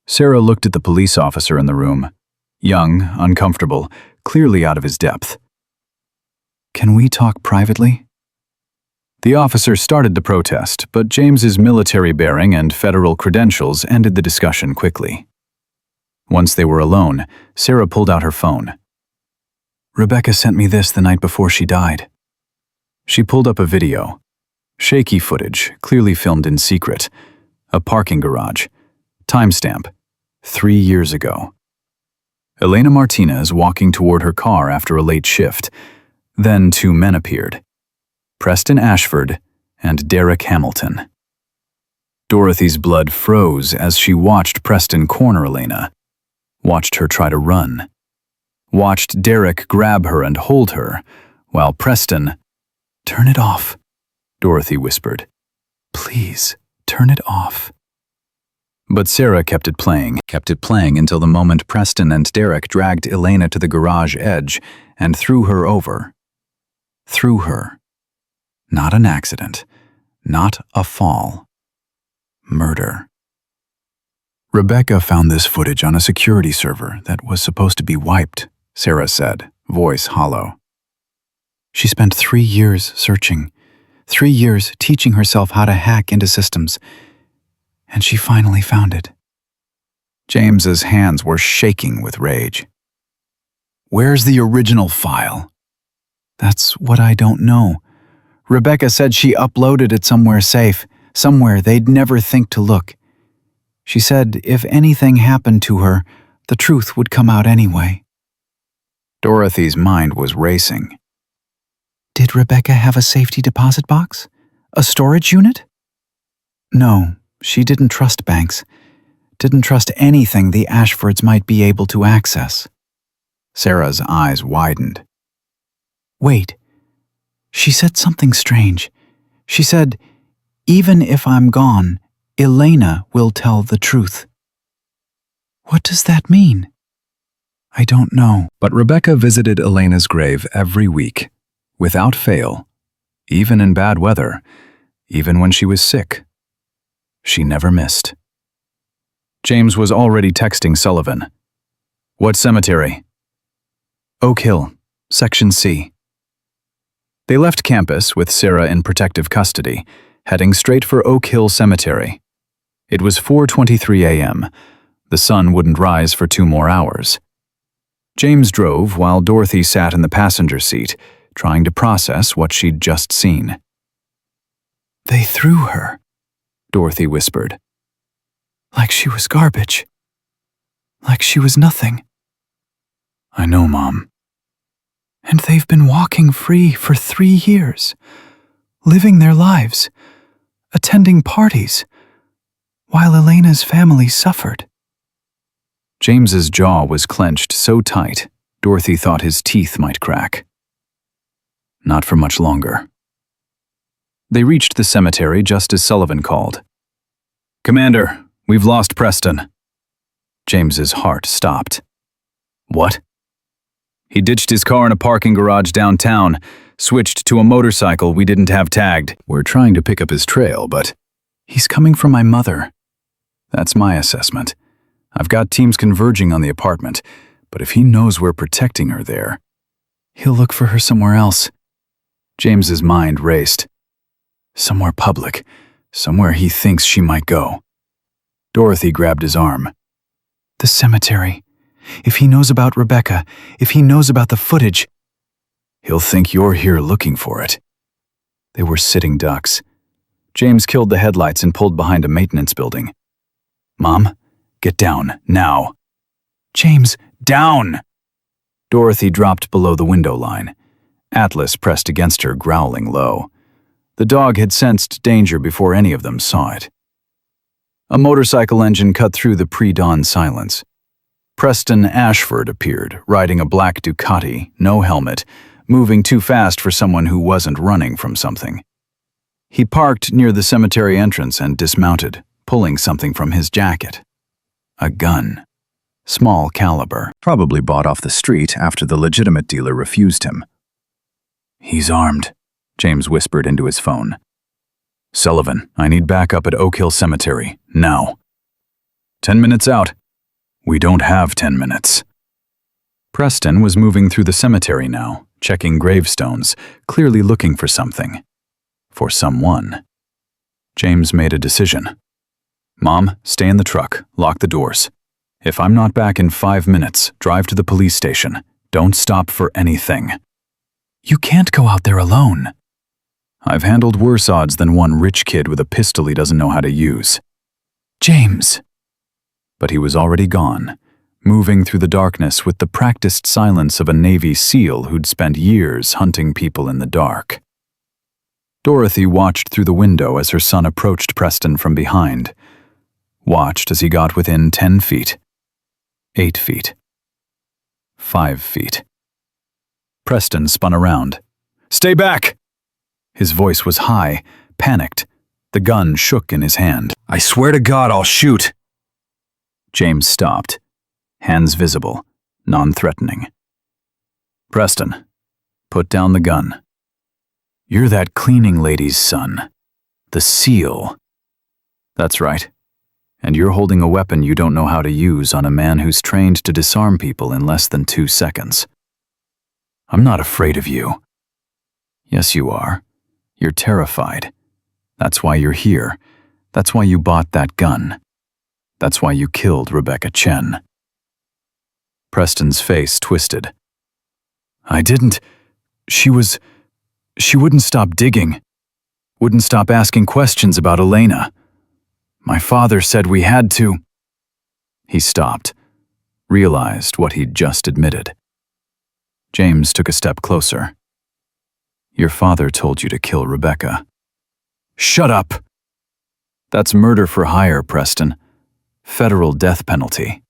Sarah looked at the police officer in the room. Young, uncomfortable, clearly out of his depth. Can we talk privately? The officer started to protest, but James's military bearing and federal credentials ended the discussion quickly. Once they were alone, Sarah pulled out her phone. Rebecca sent me this the night before she died. She pulled up a video. Shaky footage, clearly filmed in secret. A parking garage. Timestamp. 3 years ago. Elena Martinez walking toward her car after a late shift. Then 2 men appeared. Preston Ashford and Derek Hamilton. Dorothy's blood froze as she watched Preston corner Elena. Watched her try to run. Watched Derek grab her and hold her, while Preston— Turn it off, Dorothy whispered. Please, turn it off. But Sarah kept it playing until the moment Preston and Derek dragged Elena to the garage edge and threw her over. Threw her. Not an accident. Not a fall. Murder. Rebecca found this footage on a security server that was supposed to be wiped, Sarah said, voice hollow. She spent 3 years searching, 3 years teaching herself how to hack into systems, and she finally found it. James's hands were shaking with rage. Where's the original file? That's what I don't know. Rebecca said she uploaded it somewhere safe, somewhere they'd never think to look. She said if anything happened to her, the truth would come out anyway. Dorothy's mind was racing. Did Rebecca have a safety deposit box? A storage unit? No, she didn't trust banks. Didn't trust anything the Ashfords might be able to access. Sarah's eyes widened. Wait. She said something strange. She said, even if I'm gone, Elena will tell the truth. What does that mean? I don't know. But Rebecca visited Elena's grave every week, without fail, even in bad weather, Even when she was sick, she never missed. James was already texting Sullivan. "What cemetery?" "Oak Hill, Section C." They left campus with Sarah in protective custody, heading straight for Oak Hill Cemetery. It was 4:23 a.m. The sun wouldn't rise for 2 more hours. James drove while Dorothy sat in the passenger seat, trying to process what she'd just seen. "They threw her," Dorothy whispered. "Like she was garbage. Like she was nothing." "I know, Mom." "And they've been walking free for 3 years, living their lives, attending parties, while Elena's family suffered." James's jaw was clenched so tight, Dorothy thought his teeth might crack. Not for much longer. They reached the cemetery just as Sullivan called. "Commander, we've lost Preston." James's heart stopped. "What?" "He ditched his car in a parking garage downtown, switched to a motorcycle we didn't have tagged. We're trying to pick up his trail, but he's coming from my mother. That's my assessment. I've got teams converging on the apartment, but if he knows we're protecting her there, he'll look for her somewhere else." James's mind raced. Somewhere public, somewhere he thinks she might go. Dorothy grabbed his arm. "The cemetery. If he knows about Rebecca, if he knows about the footage—" "He'll think you're here looking for it." They were sitting ducks. James killed the headlights and pulled behind a maintenance building. "Mom, get down, now." "James, down!" Dorothy dropped below the window line. Atlas pressed against her, growling low. The dog had sensed danger before any of them saw it. A motorcycle engine cut through the pre-dawn silence. Preston Ashford appeared, riding a black Ducati, no helmet, moving too fast for someone who wasn't running from something. He parked near the cemetery entrance and dismounted, pulling something from his jacket. A gun. Small caliber. Probably bought off the street after the legitimate dealer refused him. "He's armed," James whispered into his phone. "Sullivan, I need backup at Oak Hill Cemetery, now." 10 minutes out." "We don't have 10 minutes. Preston was moving through the cemetery now, checking gravestones, clearly looking for something. For someone. James made a decision. "Mom, stay in the truck, lock the doors. If I'm not back in 5 minutes, drive to the police station. Don't stop for anything." "You can't go out there alone." "I've handled worse odds than one rich kid with a pistol he doesn't know how to use." "James." But he was already gone, moving through the darkness with the practiced silence of a Navy SEAL who'd spent years hunting people in the dark. Dorothy watched through the window as her son approached Preston from behind. Watched as he got within 10 feet. 8 feet. 5 feet. Preston spun around. "Stay back!" His voice was high, panicked. The gun shook in his hand. "I swear to God I'll shoot!" James stopped, hands visible, non-threatening. "Preston, put down the gun. You're that cleaning lady's son. The SEAL." "That's right. And you're holding a weapon you don't know how to use on a man who's trained to disarm people in less than 2 seconds. I'm not afraid of you." "Yes, you are. You're terrified. That's why you're here. That's why you bought that gun. That's why you killed Rebecca Chen." Preston's face twisted. "I didn't. She wouldn't stop digging. Wouldn't stop asking questions about Elena. My father said we had to." He stopped, realized what he'd just admitted. James took a step closer. "Your father told you to kill Rebecca." "Shut up!" "That's murder for hire, Preston. Federal death penalty."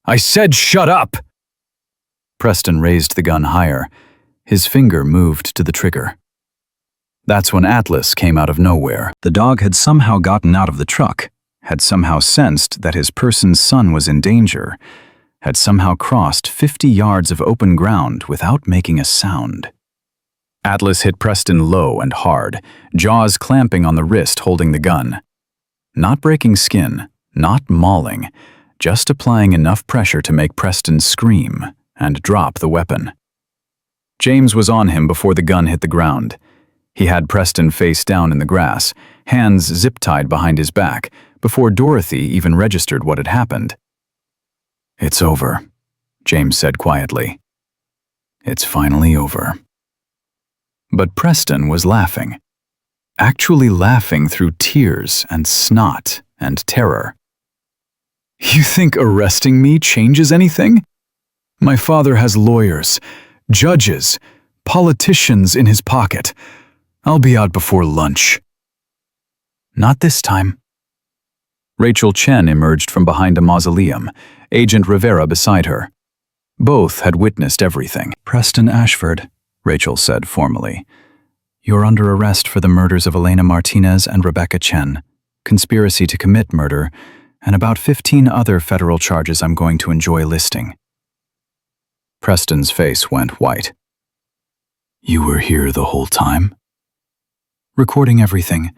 "I said shut up!" Preston raised the gun higher. His finger moved to the trigger. That's when Atlas came out of nowhere. The dog had somehow gotten out of the truck, had somehow sensed that his person's son was in danger, had somehow crossed 50 yards of open ground without making a sound. Atlas hit Preston low and hard, jaws clamping on the wrist holding the gun. Not breaking skin, not mauling, just applying enough pressure to make Preston scream and drop the weapon. James was on him before the gun hit the ground. He had Preston face down in the grass, hands zip-tied behind his back, before Dorothy even registered what had happened. "It's over," James said quietly. "It's finally over." But Preston was laughing. Actually laughing through tears and snot and terror. "You think arresting me changes anything? My father has lawyers, judges, politicians in his pocket. I'll be out before lunch." "Not this time." Rachel Chen emerged from behind a mausoleum, Agent Rivera beside her. Both had witnessed everything. "Preston Ashford," Rachel said formally. "You're under arrest for the murders of Elena Martinez and Rebecca Chen, conspiracy to commit murder, and about 15 other federal charges I'm going to enjoy listing." Preston's face went white. "You were here the whole time?" "Recording everything,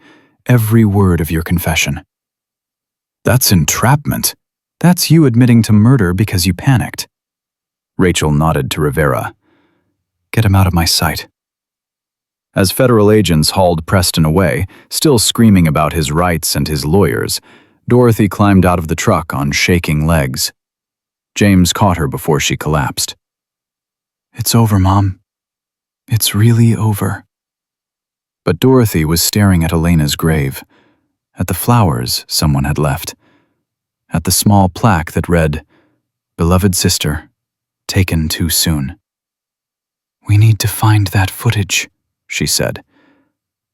every word of your confession." "That's entrapment. That's you admitting to murder because you panicked." Rachel nodded to Rivera. "Get him out of my sight." As federal agents hauled Preston away, still screaming about his rights and his lawyers, Dorothy climbed out of the truck on shaking legs. James caught her before she collapsed. "It's over, Mom. It's really over." But Dorothy was staring at Elena's grave, at the flowers someone had left, at the small plaque that read, "Beloved sister, taken too soon." "We need to find that footage," she said.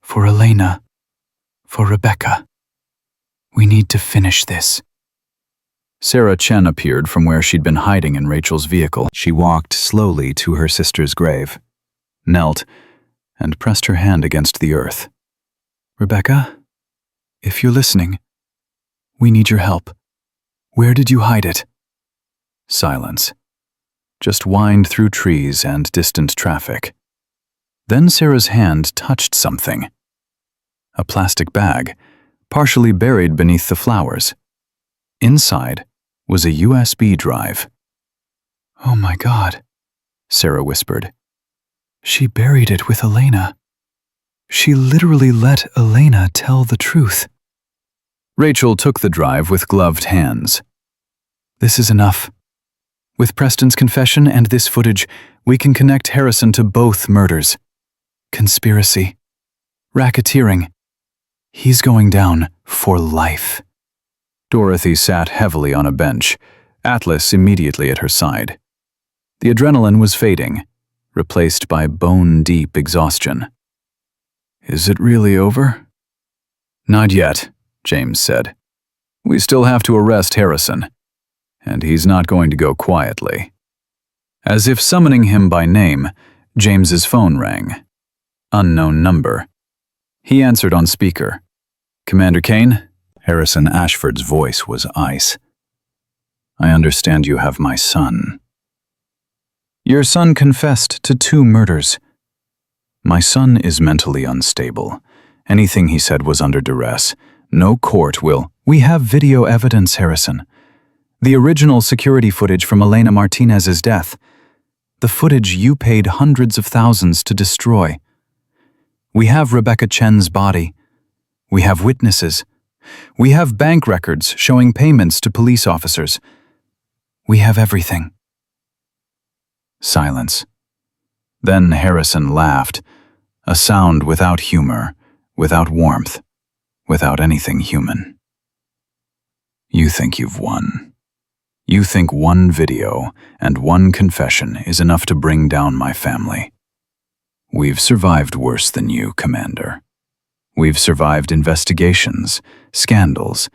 "For Elena, for Rebecca. We need to finish this." Sarah Chen appeared from where she'd been hiding in Rachel's vehicle. She walked slowly to her sister's grave, knelt, and pressed her hand against the earth. "Rebecca, if you're listening, we need your help. Where did you hide it?" Silence. Just whined through trees and distant traffic. Then Sarah's hand touched something. A plastic bag, partially buried beneath the flowers. Inside was a USB drive. "Oh my God," Sarah whispered. "She buried it with Elena. She literally let Elena tell the truth." Rachel took the drive with gloved hands. "This is enough. With Preston's confession and this footage, we can connect Harrison to both murders. Conspiracy. Racketeering. He's going down for life." Dorothy sat heavily on a bench, Atlas immediately at her side. The adrenaline was fading, replaced by bone-deep exhaustion. "Is it really over?" "Not yet," James said. "We still have to arrest Harrison, and he's not going to go quietly." As if summoning him by name, James's phone rang. Unknown number. He answered on speaker. "Commander Kane?" Harrison Ashford's voice was ice. "I understand you have my son." "Your son confessed to 2 murders." "My son is mentally unstable. Anything he said was under duress. No court will—" "We have video evidence, Harrison. The original security footage from Elena Martinez's death. The footage you paid hundreds of thousands to destroy. We have Rebecca Chen's body. We have witnesses. We have bank records showing payments to police officers. We have everything." Silence. Then Harrison laughed, a sound without humor, without warmth, without anything human. "You think you've won. You think one video and one confession is enough to bring down my family. We've survived worse than you, Commander. We've survived investigations, scandals,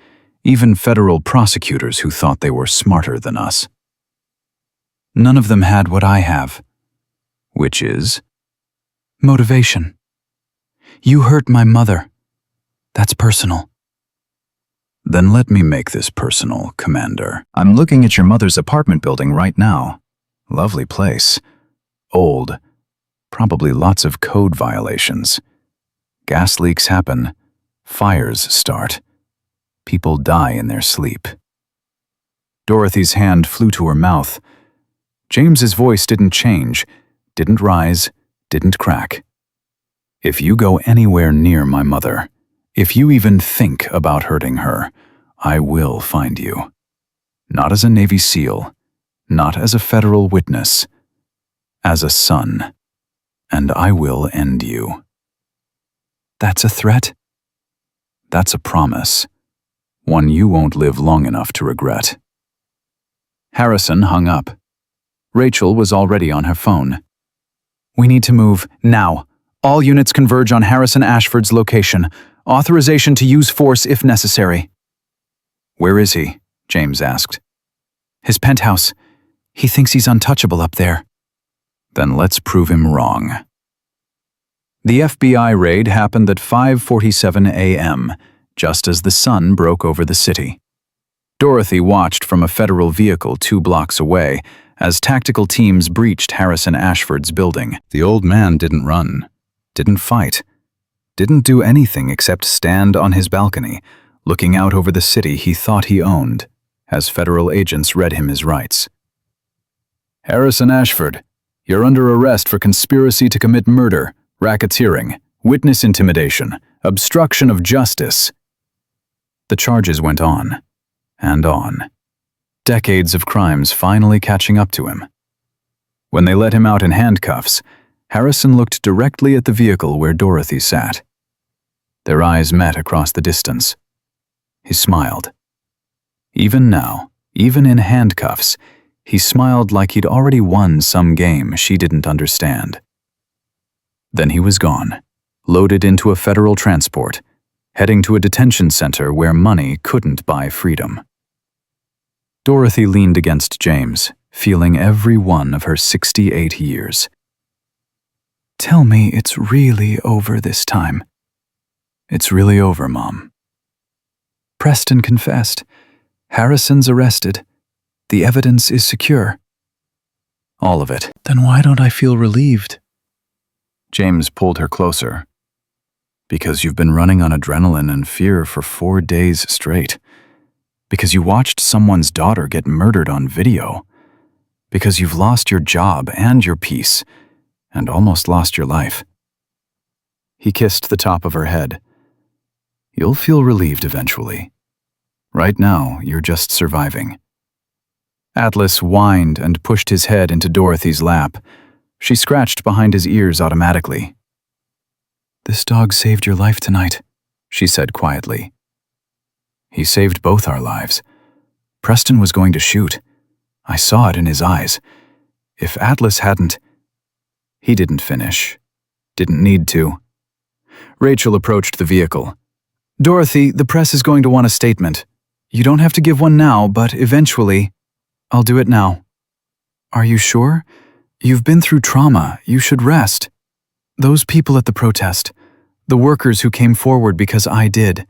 even federal prosecutors who thought they were smarter than us. None of them had what I have." "Which is?" "Motivation. You hurt my mother. That's personal." "Then let me make this personal, Commander. I'm looking at your mother's apartment building right now. Lovely place. Old, Probably lots of code violations. Gas leaks happen. Fires start. People die in their sleep. Dorothy's hand flew to her mouth. James's voice didn't change, didn't rise, didn't crack. If you go anywhere near my mother, if you even think about hurting her, I will find you. Not as a Navy SEAL, not as a federal witness, as a son. And I will end you. That's a threat? That's a promise. One you won't live long enough to regret. Harrison hung up. Rachel was already on her phone. We need to move, now. All units converge on Harrison Ashford's location. Authorization to use force if necessary. Where is he? James asked. His penthouse. He thinks he's untouchable up there. Then let's prove him wrong. The FBI raid happened at 5:47 a.m., just as the sun broke over the city. Dorothy watched from a federal vehicle 2 blocks away as tactical teams breached Harrison Ashford's building. The old man didn't run, didn't fight, didn't do anything except stand on his balcony, looking out over the city he thought he owned, as federal agents read him his rights. Harrison Ashford, you're under arrest for conspiracy to commit murder, racketeering, witness intimidation, obstruction of justice. The charges went on, and on. Decades of crimes finally catching up to him. When they let him out in handcuffs, Harrison looked directly at the vehicle where Dorothy sat. Their eyes met across the distance. He smiled. Even now, even in handcuffs, he smiled like he'd already won some game she didn't understand. Then he was gone, loaded into a federal transport, heading to a detention center where money couldn't buy freedom. Dorothy leaned against James, feeling every one of her 68 years. Tell me it's really over this time. It's really over, Mom. Preston confessed. Harrison's arrested. The evidence is secure. All of it. Then why don't I feel relieved? James pulled her closer. Because you've been running on adrenaline and fear for 4 days straight. Because you watched someone's daughter get murdered on video. Because you've lost your job and your peace, and almost lost your life. He kissed the top of her head. You'll feel relieved eventually. Right now, you're just surviving. Atlas whined and pushed his head into Dorothy's lap. She scratched behind his ears automatically. This dog saved your life tonight, she said quietly. He saved both our lives. Preston was going to shoot. I saw it in his eyes. If Atlas hadn't... He didn't finish. Didn't need to. Rachel approached the vehicle. Dorothy, the press is going to want a statement. You don't have to give one now, but eventually... I'll do it now. Are you sure? You've been through trauma. You should rest. Those people at the protest, the workers who came forward because I did,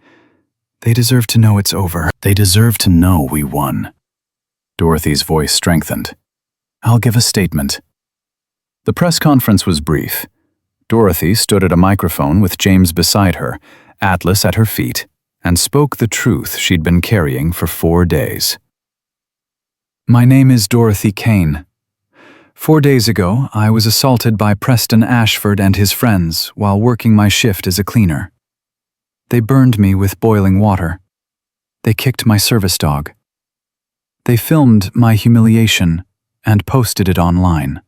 they deserve to know it's over. They deserve to know we won. Dorothy's voice strengthened. I'll give a statement. The press conference was brief. Dorothy stood at a microphone with James beside her, Atlas at her feet, and spoke the truth she'd been carrying for 4 days. My name is Dorothy Kane. 4 days ago, I was assaulted by Preston Ashford and his friends while working my shift as a cleaner. They burned me with boiling water. They kicked my service dog. They filmed my humiliation and posted it online.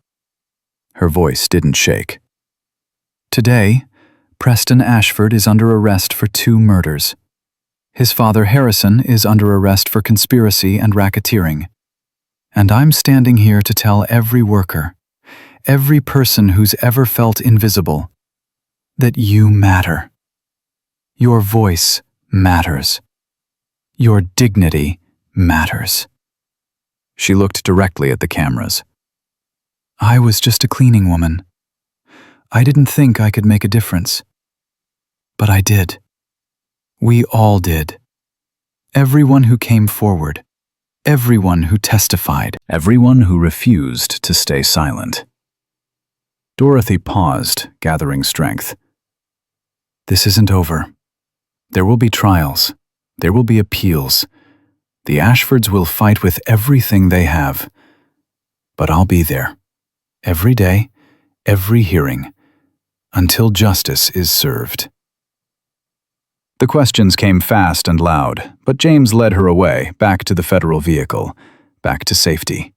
Her voice didn't shake. Today, Preston Ashford is under arrest for 2 murders. His father Harrison is under arrest for conspiracy and racketeering. And I'm standing here to tell every worker, every person who's ever felt invisible, that you matter. Your voice matters. Your dignity matters. She looked directly at the cameras. I was just a cleaning woman. I didn't think I could make a difference. But I did. We all did. Everyone who came forward. Everyone who testified. Everyone who refused to stay silent. Dorothy paused, gathering strength. This isn't over. There will be trials. There will be appeals. The Ashfords will fight with everything they have. But I'll be there. Every day, every hearing, until justice is served. The questions came fast and loud, but James led her away, back to the federal vehicle, back to safety.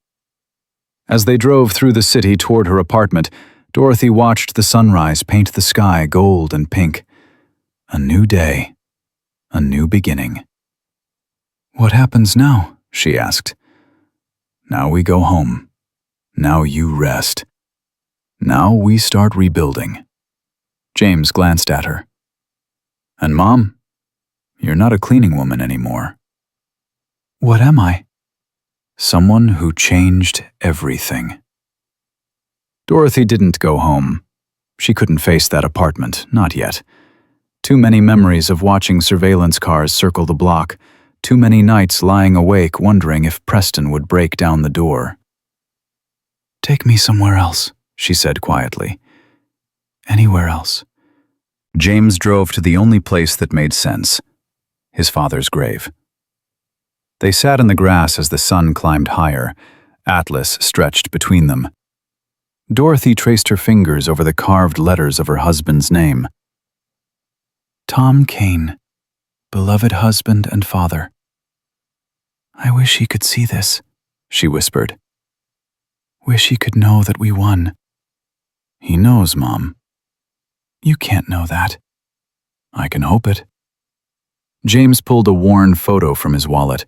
As they drove through the city toward her apartment, Dorothy watched the sunrise paint the sky gold and pink. A new day, a new beginning. "What happens now?" she asked. "Now we go home. Now you rest. Now we start rebuilding." James glanced at her. "And Mom, you're not a cleaning woman anymore." "What am I?" "Someone who changed everything." Dorothy didn't go home. She couldn't face that apartment, not yet. Too many memories of watching surveillance cars circle the block, too many nights lying awake wondering if Preston would break down the door. "Take me somewhere else," she said quietly. "Anywhere else." James drove to the only place that made sense, his father's grave. They sat in the grass as the sun climbed higher, Atlas stretched between them. Dorothy traced her fingers over the carved letters of her husband's name. Tom Kane, beloved husband and father. "I wish he could see this," she whispered. "Wish he could know that we won." "He knows, Mom." "You can't know that." "I can hope it." James pulled a worn photo from his wallet.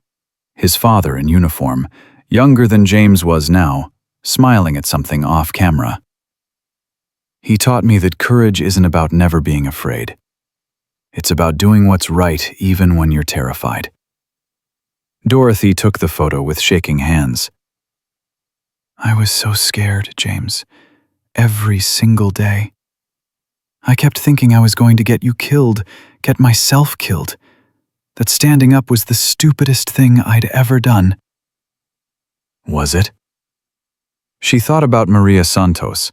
His father in uniform, younger than James was now, smiling at something off camera. "He taught me that courage isn't about never being afraid. It's about doing what's right even when you're terrified." Dorothy took the photo with shaking hands. "I was so scared, James, every single day. I kept thinking I was going to get you killed, get myself killed, that standing up was the stupidest thing I'd ever done." Was it? She thought about Maria Santos,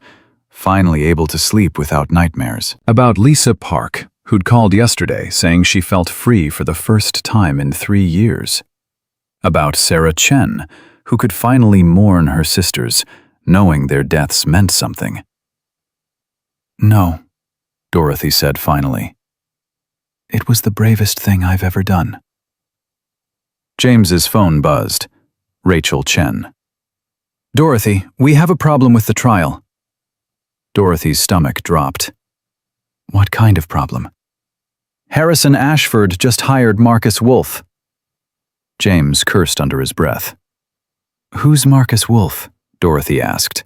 finally able to sleep without nightmares. About Lisa Park, who'd called yesterday saying she felt free for the first time in 3 years. About Sarah Chen, who could finally mourn her sisters, knowing their deaths meant something. "No," Dorothy said finally. "It was the bravest thing I've ever done." James's phone buzzed. Rachel Chen. "Dorothy, we have a problem with the trial." Dorothy's stomach dropped. "What kind of problem?" "Harrison Ashford just hired Marcus Wolfe." James cursed under his breath. "Who's Marcus Wolfe?" Dorothy asked.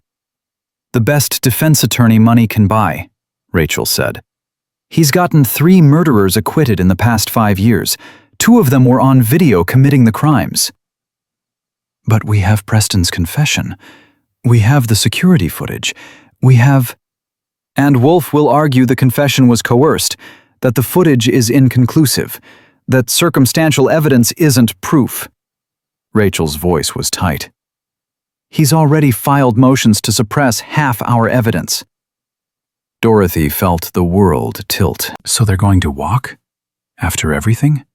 "The best defense attorney money can buy," Rachel said. "He's gotten 3 murderers acquitted in the past 5 years. 2 of them were on video committing the crimes." "But we have Preston's confession. We have the security footage. We have—" "And Wolfe will argue the confession was coerced, that the footage is inconclusive, that circumstantial evidence isn't proof." Rachel's voice was tight. "He's already filed motions to suppress half our evidence." Dorothy felt the world tilt. "So they're going to walk? After everything?"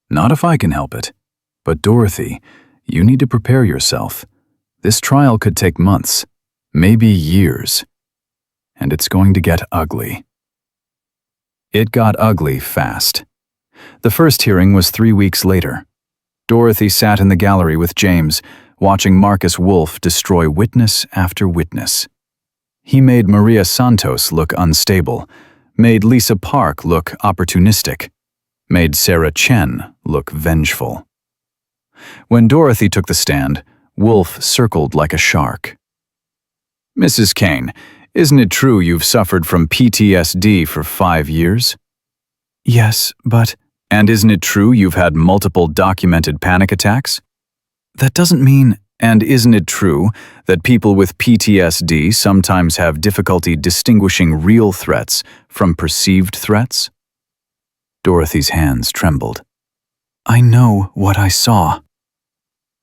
"Not if I can help it. But Dorothy, you need to prepare yourself. This trial could take months, maybe years. And it's going to get ugly." It got ugly fast. The first hearing was 3 weeks later. Dorothy sat in the gallery with James, watching Marcus Wolfe destroy witness after witness. He made Maria Santos look unstable, made Lisa Park look opportunistic, made Sarah Chen look vengeful. When Dorothy took the stand, Wolfe circled like a shark. "Mrs. Kane, isn't it true you've suffered from PTSD for 5 years?" "Yes, but—" "And isn't it true you've had multiple documented panic attacks?" "That doesn't mean—" "And isn't it true that people with PTSD sometimes have difficulty distinguishing real threats from perceived threats?" Dorothy's hands trembled. "I know what I saw."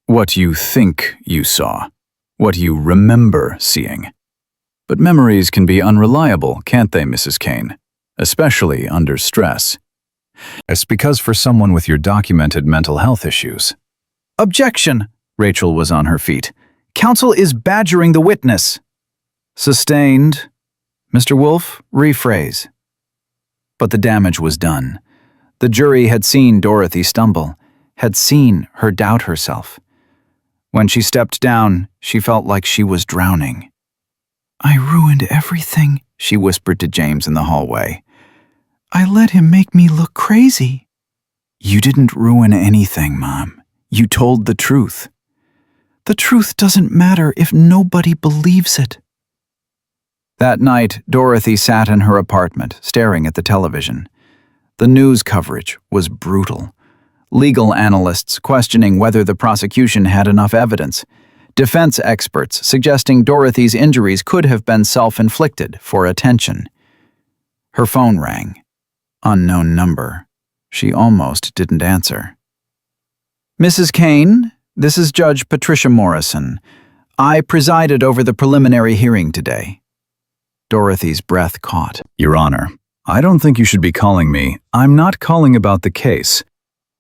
"What you think you saw. What you remember seeing. But memories can be unreliable, can't they, Mrs. Kane? Especially under stress. It's because for someone with your documented mental health issues. Objection! Rachel was on her feet. Counsel is badgering the witness. Sustained. Mr. Wolf, rephrase. But the damage was done. The jury had seen Dorothy stumble, had seen her doubt herself. When she stepped down, she felt like she was drowning. I ruined everything, she whispered to James in the hallway. I let him make me look crazy. You didn't ruin anything, Mom. You told the truth. The truth doesn't matter if nobody believes it. That night, Dorothy sat in her apartment, staring at the television. The news coverage was brutal. Legal analysts questioning whether the prosecution had enough evidence. Defense experts suggesting Dorothy's injuries could have been self-inflicted for attention. Her phone rang. Unknown number. She almost didn't answer. Mrs. Kane, this is Judge Patricia Morrison. I presided over the preliminary hearing today. Dorothy's breath caught. Your Honor, I don't think you should be calling me. I'm not calling about the case.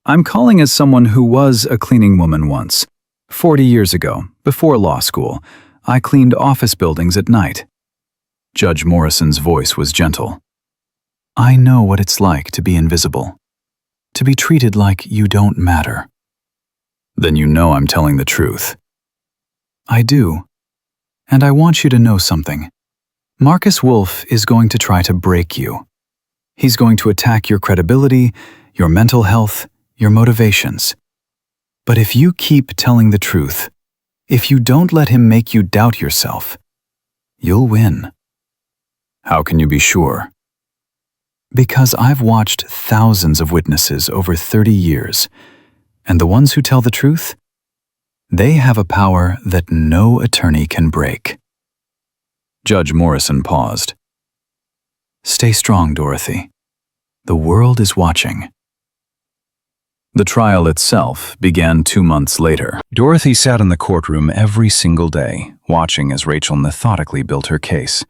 I'm calling as someone who was a cleaning woman once. 40 years ago, before law school, I cleaned office buildings at night. Judge Morrison's voice was gentle. I know what it's like to be invisible, to be treated like you don't matter. Then you know I'm telling the truth. I do. And I want you to know something. Marcus Wolf is going to try to break you. He's going to attack your credibility, your mental health, your motivations. But if you keep telling the truth, if you don't let him make you doubt yourself, you'll win. How can you be sure? Because I've watched thousands of witnesses over 30 years, and the ones who tell the truth, they have a power that no attorney can break. Judge Morrison paused. Stay strong, Dorothy. The world is watching. The trial itself began 2 months later. Dorothy sat in the courtroom every single day, watching as Rachel methodically built her case.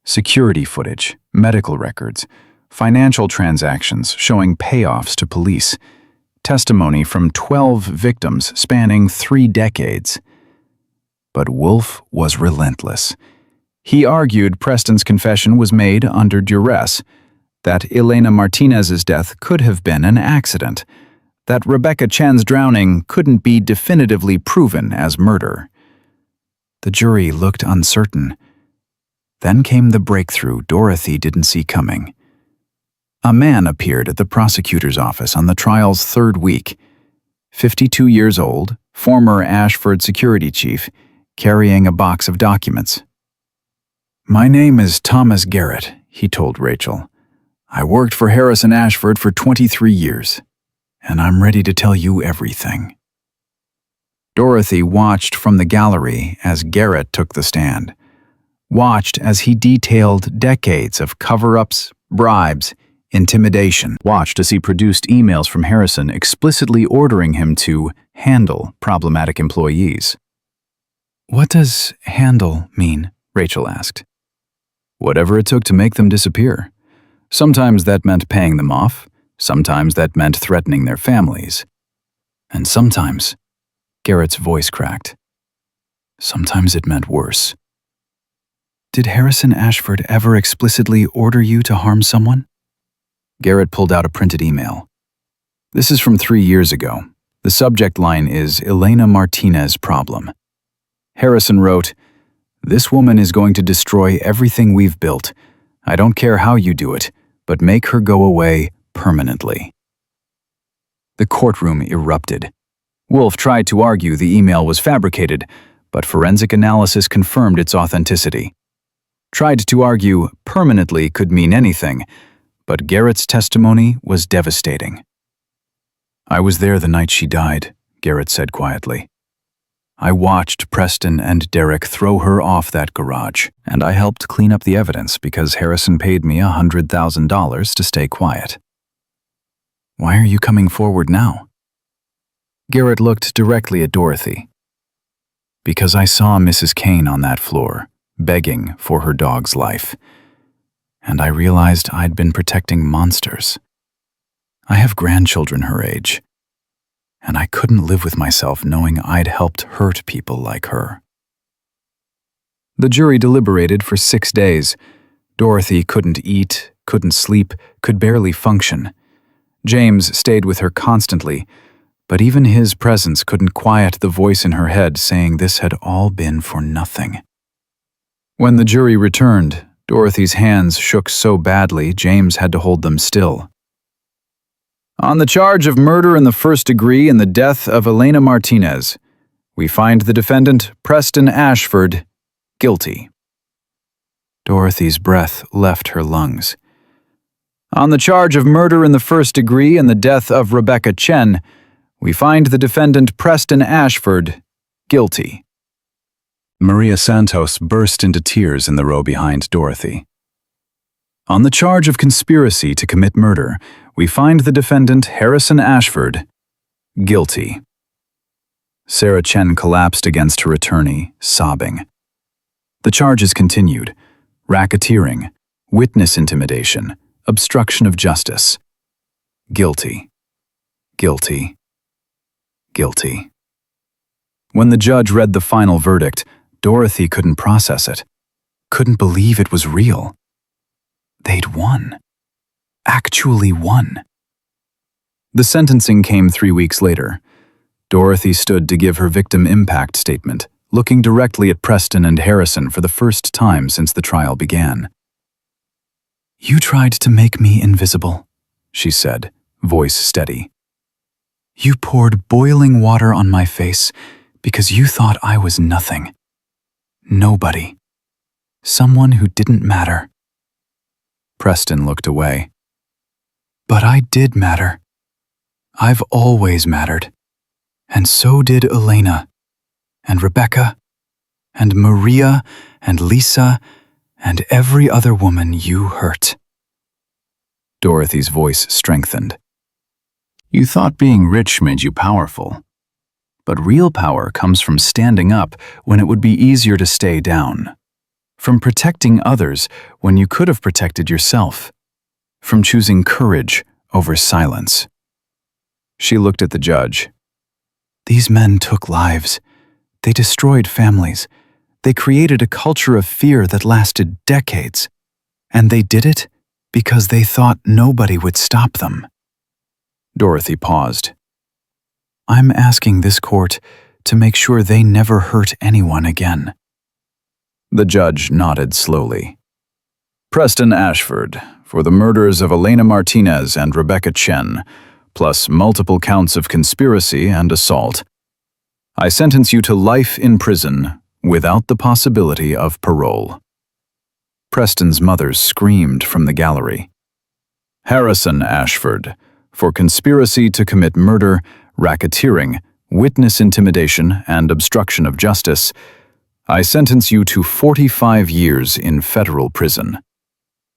Security footage, medical records, financial transactions showing payoffs to police, testimony from 12 victims spanning 3 decades. But Wolf was relentless. He argued Preston's confession was made under duress, that Elena Martinez's death could have been an accident, that Rebecca Chen's drowning couldn't be definitively proven as murder. The jury looked uncertain. Then came the breakthrough Dorothy didn't see coming. A man appeared at the prosecutor's office on the trial's 3rd week. 52 years old, former Ashford security chief, carrying a box of documents. My name is Thomas Garrett, he told Rachel. I worked for Harrison Ashford for 23 years, and I'm ready to tell you everything. Dorothy watched from the gallery as Garrett took the stand. Watched as he detailed decades of cover-ups, bribes, intimidation. Watched as he produced emails from Harrison explicitly ordering him to handle problematic employees. What does handle mean? Rachel asked. Whatever it took to make them disappear. Sometimes that meant paying them off, sometimes that meant threatening their families. And sometimes, Garrett's voice cracked, sometimes it meant worse. Did Harrison Ashford ever explicitly order you to harm someone? Garrett pulled out a printed email. This is from 3 years ago. The subject line is Elena Martinez problem. Harrison wrote, This woman is going to destroy everything we've built. I don't care how you do it, but make her go away permanently. The courtroom erupted. Wolf tried to argue the email was fabricated, but forensic analysis confirmed its authenticity. Tried to argue permanently could mean anything, but Garrett's testimony was devastating. I was there the night she died, Garrett said quietly. I watched Preston and Derek throw her off that garage, and I helped clean up the evidence because Harrison paid me $100,000 to stay quiet. Why are you coming forward now? Garrett looked directly at Dorothy. Because I saw Mrs. Kane on that floor, begging for her dog's life. And I realized I'd been protecting monsters. I have grandchildren her age, and I couldn't live with myself knowing I'd helped hurt people like her. The jury deliberated for 6 days. Dorothy couldn't eat, couldn't sleep, could barely function. James stayed with her constantly, but even his presence couldn't quiet the voice in her head saying this had all been for nothing. When the jury returned, Dorothy's hands shook so badly James had to hold them still. On the charge of murder in the first degree in the death of Elena Martinez, we find the defendant, Preston Ashford, guilty. Dorothy's breath left her lungs. On the charge of murder in the first degree in the death of Rebecca Chen, we find the defendant, Preston Ashford, guilty. Maria Santos burst into tears in the row behind Dorothy. On the charge of conspiracy to commit murder, we find the defendant, Harrison Ashford, guilty. Sarah Chen collapsed against her attorney, sobbing. The charges continued: racketeering, witness intimidation, obstruction of justice. Guilty. Guilty. Guilty. When the judge read the final verdict, Dorothy couldn't process it. Couldn't believe it was real. They'd won. Actually won. The sentencing came 3 weeks later. Dorothy stood to give her victim impact statement, looking directly at Preston and Harrison for the first time since the trial began. "You tried to make me invisible," she said, voice steady. "You poured boiling water on my face because you thought I was nothing. Nobody. Someone who didn't matter." Preston looked away. "But I did matter. I've always mattered. And so did Elena, and Rebecca, and Maria, and Lisa, and every other woman you hurt." Dorothy's voice strengthened. "You thought being rich made you powerful. But real power comes from standing up when it would be easier to stay down. From protecting others when you could have protected yourself. From choosing courage over silence." She looked at the judge. "These men took lives. They destroyed families. They created a culture of fear that lasted decades. And they did it because they thought nobody would stop them." Dorothy paused. "I'm asking this court to make sure they never hurt anyone again." The judge nodded slowly. "Preston Ashford, for the murders of Elena Martinez and Rebecca Chen, plus multiple counts of conspiracy and assault, I sentence you to life in prison without the possibility of parole." Preston's mother screamed from the gallery. "Harrison Ashford, for conspiracy to commit murder, racketeering, witness intimidation, and obstruction of justice, I sentence you to 45 years in federal prison."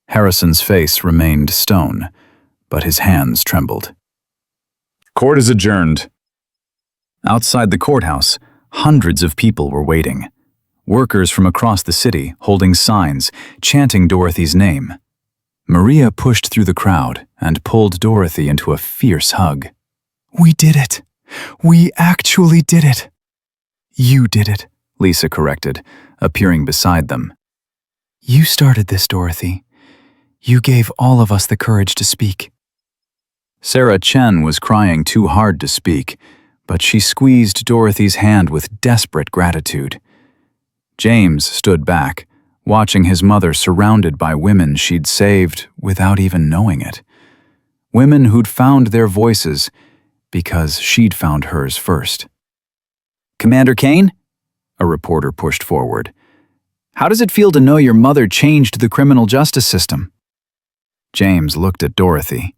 Harrison's face remained stone, but his hands trembled. "Court is adjourned." Outside the courthouse, hundreds of people were waiting. Workers from across the city holding signs, chanting Dorothy's name. Maria pushed through the crowd and pulled Dorothy into a fierce hug. "We did it! We actually did it!" "You did it," Lisa corrected, appearing beside them. "You started this, Dorothy. You gave all of us the courage to speak." Sarah Chen was crying too hard to speak, but she squeezed Dorothy's hand with desperate gratitude. James stood back, watching his mother surrounded by women she'd saved without even knowing it. Women who'd found their voices because she'd found hers first. "Commander Kane?" A reporter pushed forward. "How does it feel to know your mother changed the criminal justice system?" James looked at Dorothy,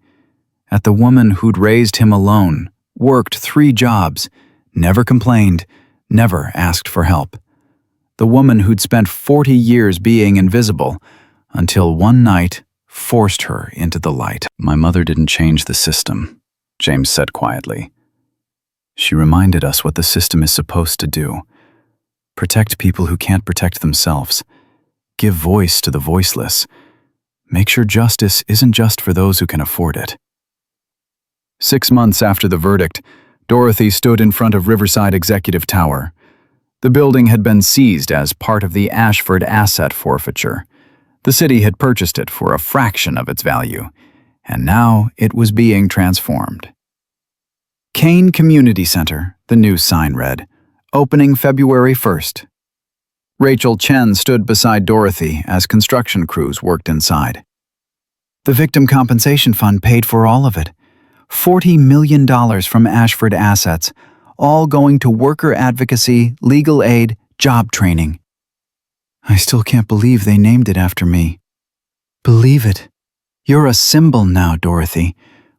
at the woman who'd raised him alone, worked 3 jobs, never complained, never asked for help. The woman who'd spent 40 years being invisible, until one night forced her into the light. "My mother didn't change the system," James said quietly. "She reminded us what the system is supposed to do. Protect people who can't protect themselves. Give voice to the voiceless. Make sure justice isn't just for those who can afford it. 6 months after the verdict, Dorothy stood in front of Riverside Executive Tower. The building had been seized as part of the Ashford asset forfeiture. The city had purchased it for a fraction of its value, and now it was being transformed. Kane Community Center, the new sign read, opening February 1st. Rachel Chen stood beside Dorothy as construction crews worked inside. The Victim Compensation Fund paid for all of it. $40 million from Ashford assets, all going to worker advocacy, legal aid, job training. I still can't believe they named it after me. Believe it. You're a symbol now, Dorothy,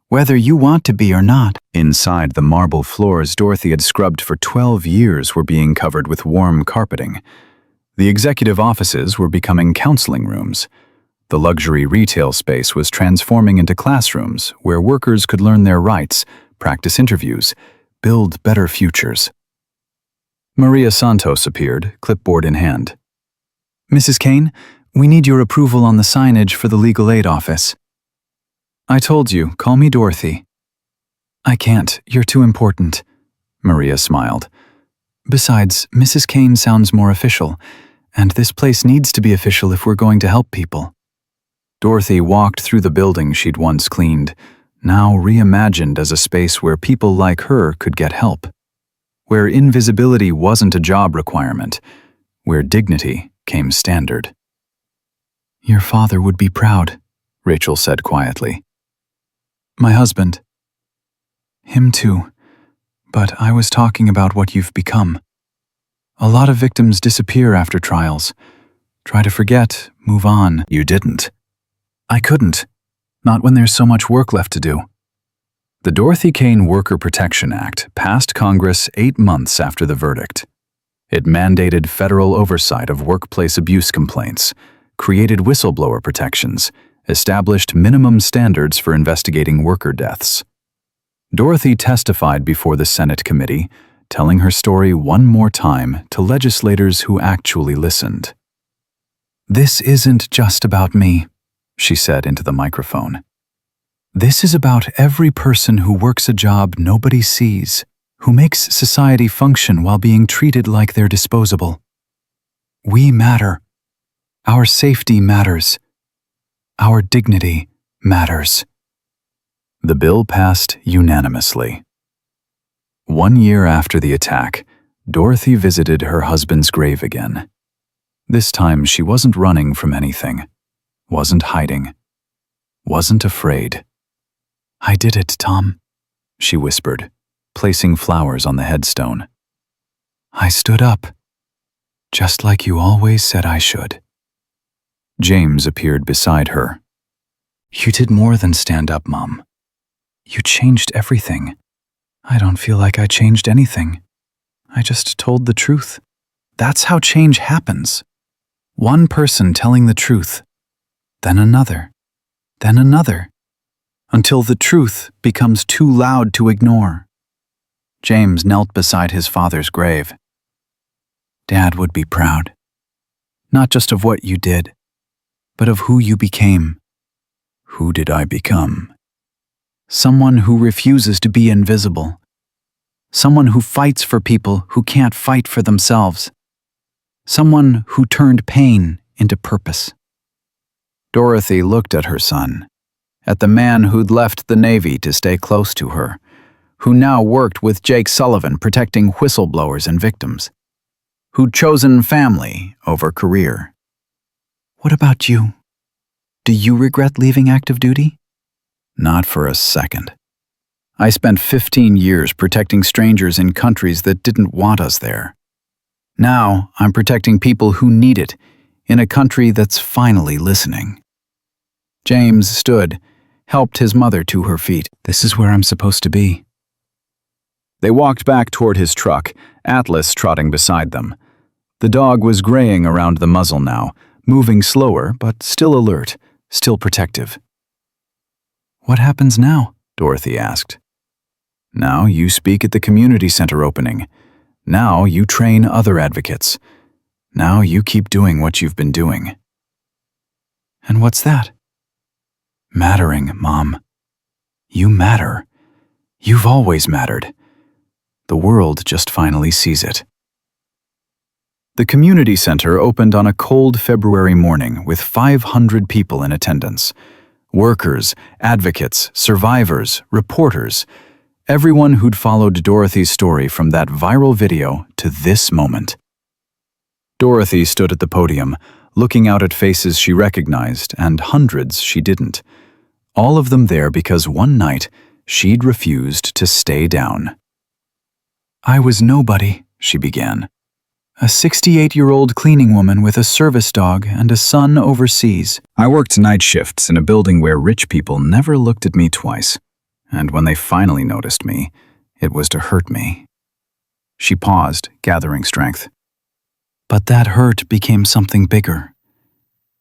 whether you want to be or not. Inside, the marble floors Dorothy had scrubbed for 12 years were being covered with warm carpeting. The executive offices were becoming counseling rooms. The luxury retail space was transforming into classrooms where workers could learn their rights, practice interviews, build better futures. Maria Santos appeared, clipboard in hand. Mrs. Kane, we need your approval on the signage for the legal aid office. I told you, call me Dorothy. I can't, you're too important. Maria smiled. Besides, Mrs. Kane sounds more official, and this place needs to be official if we're going to help people. Dorothy walked through the building she'd once cleaned, now reimagined as a space where people like her could get help. Where invisibility wasn't a job requirement, where dignity came standard. Your father would be proud, Rachel said quietly. My husband. Him too. But I was talking about what you've become. A lot of victims disappear after trials. Try to forget, move on. You didn't. I couldn't. Not when there's so much work left to do. The Dorothy Kane Worker Protection Act passed Congress 8 months after the verdict. It mandated federal oversight of workplace abuse complaints, created whistleblower protections, established minimum standards for investigating worker deaths. Dorothy testified before the Senate committee, telling her story one more time to legislators who actually listened. This isn't just about me, she said into the microphone. This is about every person who works a job nobody sees, who makes society function while being treated like they're disposable. We matter. Our safety matters. Our dignity matters. The bill passed unanimously. 1 year after the attack, Dorothy visited her husband's grave again. This time she wasn't running from anything, wasn't hiding, wasn't afraid. I did it, Tom, she whispered, placing flowers on the headstone. I stood up, just like you always said I should. James appeared beside her. You did more than stand up, Mom. You changed everything. I don't feel like I changed anything. I just told the truth. That's how change happens. One person telling the truth, then another, until the truth becomes too loud to ignore. James knelt beside his father's grave. Dad would be proud, not just of what you did, but of who you became. Who did I become? Someone who refuses to be invisible. Someone who fights for people who can't fight for themselves. Someone who turned pain into purpose. Dorothy looked at her son, at the man who'd left the Navy to stay close to her, who now worked with Jake Sullivan protecting whistleblowers and victims, who'd chosen family over career. What about you? Do you regret leaving active duty? Not for a second. I spent 15 years protecting strangers in countries that didn't want us there. Now I'm protecting people who need it in a country that's finally listening. James stood, helped his mother to her feet. This is where I'm supposed to be. They walked back toward his truck, Atlas trotting beside them. The dog was graying around the muzzle now, moving slower but still alert, still protective. What happens now? Dorothy asked. Now you speak at the community center opening. Now you train other advocates. Now you keep doing what you've been doing. And what's that? Mattering, Mom. You matter. You've always mattered. The world just finally sees it. The community center opened on a cold February morning with 500 people in attendance. Workers, advocates, survivors, reporters, everyone who'd followed Dorothy's story from that viral video to this moment. Dorothy stood at the podium, looking out at faces she recognized and hundreds she didn't. All of them there because one night she'd refused to stay down. "I was nobody," she began. "A 68-year-old cleaning woman with a service dog and a son overseas. I worked night shifts in a building where rich people never looked at me twice. And when they finally noticed me, it was to hurt me." She paused, gathering strength. "But that hurt became something bigger.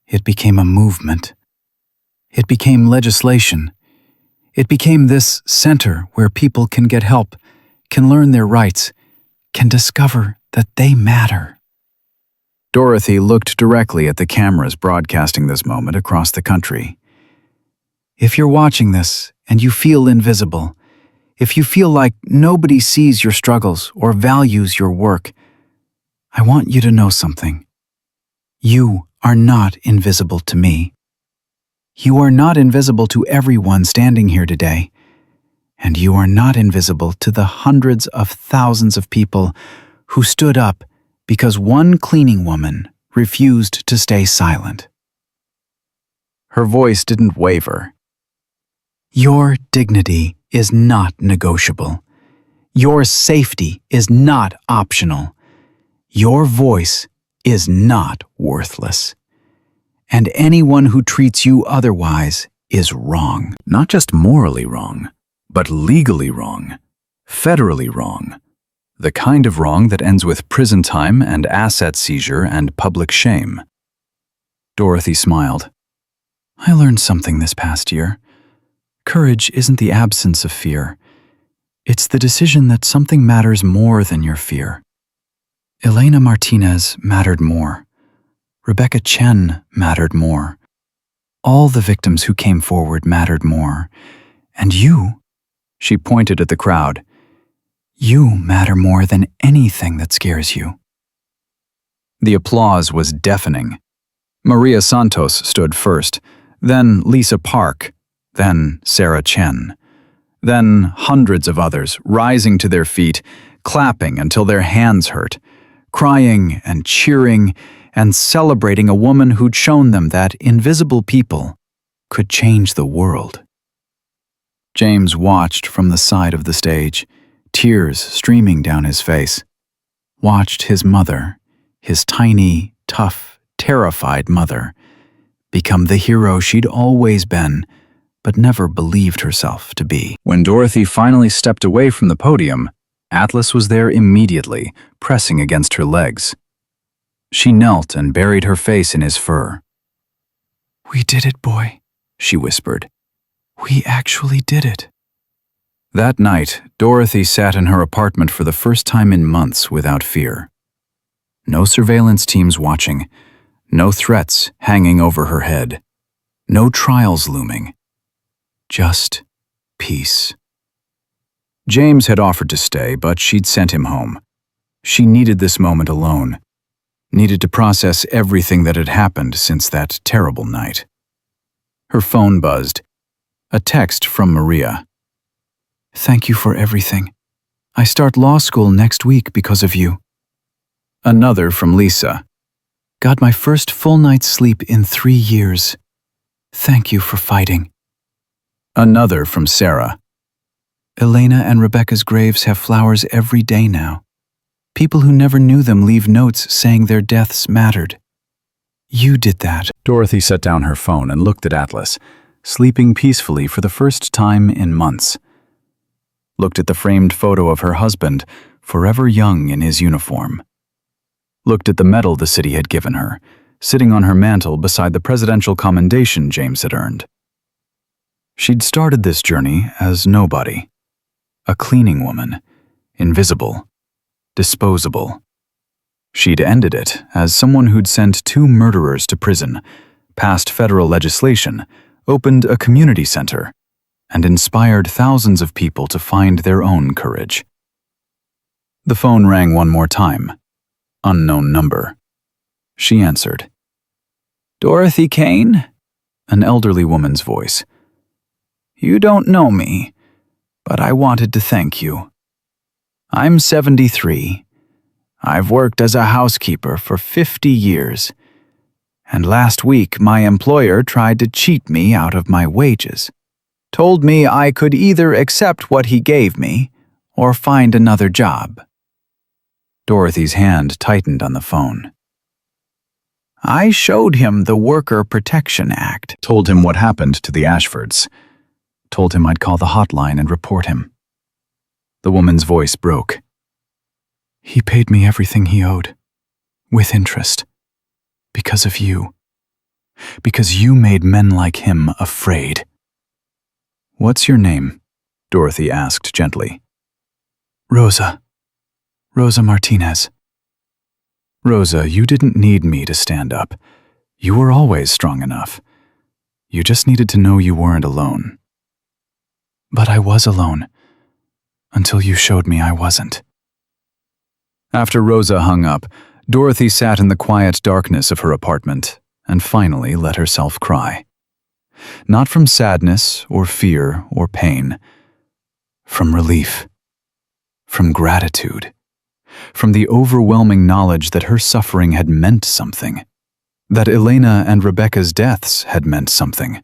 It became a movement. It became legislation. It became this center where people can get help, can learn their rights, can discover that they matter." Dorothy looked directly at the cameras broadcasting this moment across the country. "If you're watching this and you feel invisible, if you feel like nobody sees your struggles or values your work, I want you to know something. You are not invisible to me. You are not invisible to everyone standing here today. And you are not invisible to the hundreds of thousands of people who stood up because one cleaning woman refused to stay silent." Her voice didn't waver. "Your dignity is not negotiable. Your safety is not optional. Your voice is not worthless. And anyone who treats you otherwise is wrong." Not just morally wrong, but legally wrong, federally wrong. The kind of wrong that ends with prison time and asset seizure and public shame. Dorothy smiled. "I learned something this past year. Courage isn't the absence of fear. It's the decision that something matters more than your fear. Elena Martinez mattered more. Rebecca Chen mattered more. All the victims who came forward mattered more. And you," she pointed at the crowd, "you matter more than anything that scares you." The applause was deafening. Maria Santos stood first, then Lisa Park, then Sarah Chen, then hundreds of others rising to their feet, clapping until their hands hurt, crying and cheering and celebrating a woman who'd shown them that invisible people could change the world. James watched from the side of the stage, tears streaming down his face. Watched his mother, his tiny, tough, terrified mother, become the hero she'd always been, but never believed herself to be. When Dorothy finally stepped away from the podium, Atlas was there immediately, pressing against her legs. She knelt and buried her face in his fur. "We did it, boy," she whispered. "We actually did it." That night, Dorothy sat in her apartment for the first time in months without fear. No surveillance teams watching, no threats hanging over her head, no trials looming. Just peace. James had offered to stay, but she'd sent him home. She needed this moment alone, needed to process everything that had happened since that terrible night. Her phone buzzed. A text from Maria. "Thank you for everything. I start law school next week because of you." Another from Lisa. "Got my first full night's sleep in 3 years. Thank you for fighting." Another from Sarah. "Elena and Rebecca's graves have flowers every day now. People who never knew them leave notes saying their deaths mattered. You did that." Dorothy set down her phone and looked at Atlas, sleeping peacefully for the first time in months. Looked at the framed photo of her husband, forever young in his uniform. Looked at the medal the city had given her, sitting on her mantel beside the presidential commendation James had earned. She'd started this journey as nobody. A cleaning woman, invisible, disposable. She'd ended it as someone who'd sent 2 murderers to prison, passed federal legislation, opened a community center, and inspired thousands of people to find their own courage. The phone rang one more time. Unknown number. She answered. Dorothy Kane? An elderly woman's voice. You don't know me, but I wanted to thank you. I'm 73. I've worked as a housekeeper for 50 years. And last week my employer tried to cheat me out of my wages. Told me I could either accept what he gave me or find another job. Dorothy's hand tightened on the phone. I showed him the Worker Protection Act. Told him what happened to the Ashfords. Told him I'd call the hotline and report him. The woman's voice broke. He paid me everything he owed, with interest, because of you. Because you made men like him afraid. What's your name? Dorothy asked gently. Rosa Martinez. Rosa, you didn't need me to stand up. You were always strong enough. You just needed to know you weren't alone. But I was alone, until you showed me I wasn't. After Rosa hung up, Dorothy sat in the quiet darkness of her apartment and finally let herself cry. Not from sadness or fear or pain. From relief. From gratitude. From the overwhelming knowledge that her suffering had meant something. That Elena and Rebecca's deaths had meant something.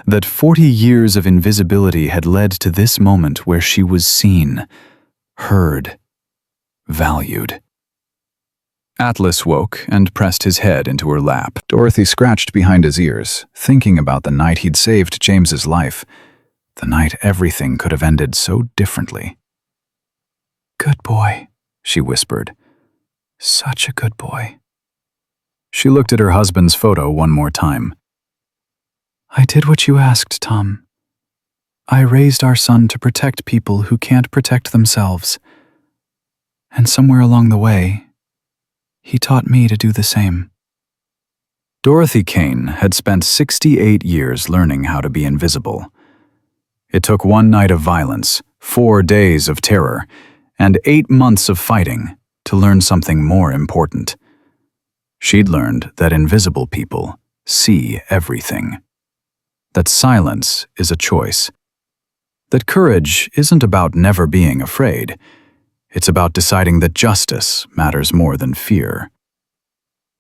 That 40 years of invisibility had led to this moment where she was seen, heard, valued. Atlas woke and pressed his head into her lap. Dorothy scratched behind his ears, thinking about the night he'd saved James's life. The night everything could have ended so differently. Good boy, she whispered. Such a good boy. She looked at her husband's photo one more time. I did what you asked, Tom. I raised our son to protect people who can't protect themselves. And somewhere along the way, he taught me to do the same. Dorothy Kane had spent 68 years learning how to be invisible. It took one night of violence, 4 days of terror, and 8 months of fighting to learn something more important. She'd learned that invisible people see everything. That silence is a choice. That courage isn't about never being afraid. It's about deciding that justice matters more than fear.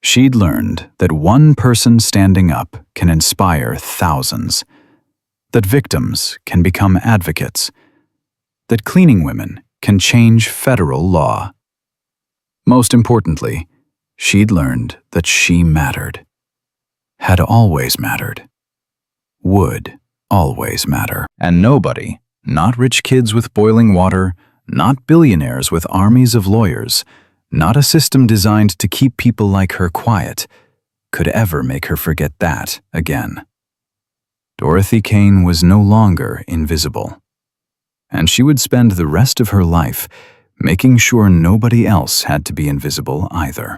She'd learned that one person standing up can inspire thousands. That victims can become advocates. That cleaning women can change federal law. Most importantly, she'd learned that she mattered. Had always mattered. Would always matter. And nobody, not rich kids with boiling water, not billionaires with armies of lawyers, not a system designed to keep people like her quiet, could ever make her forget that again. Dorothy Kane was no longer invisible. And she would spend the rest of her life making sure nobody else had to be invisible either.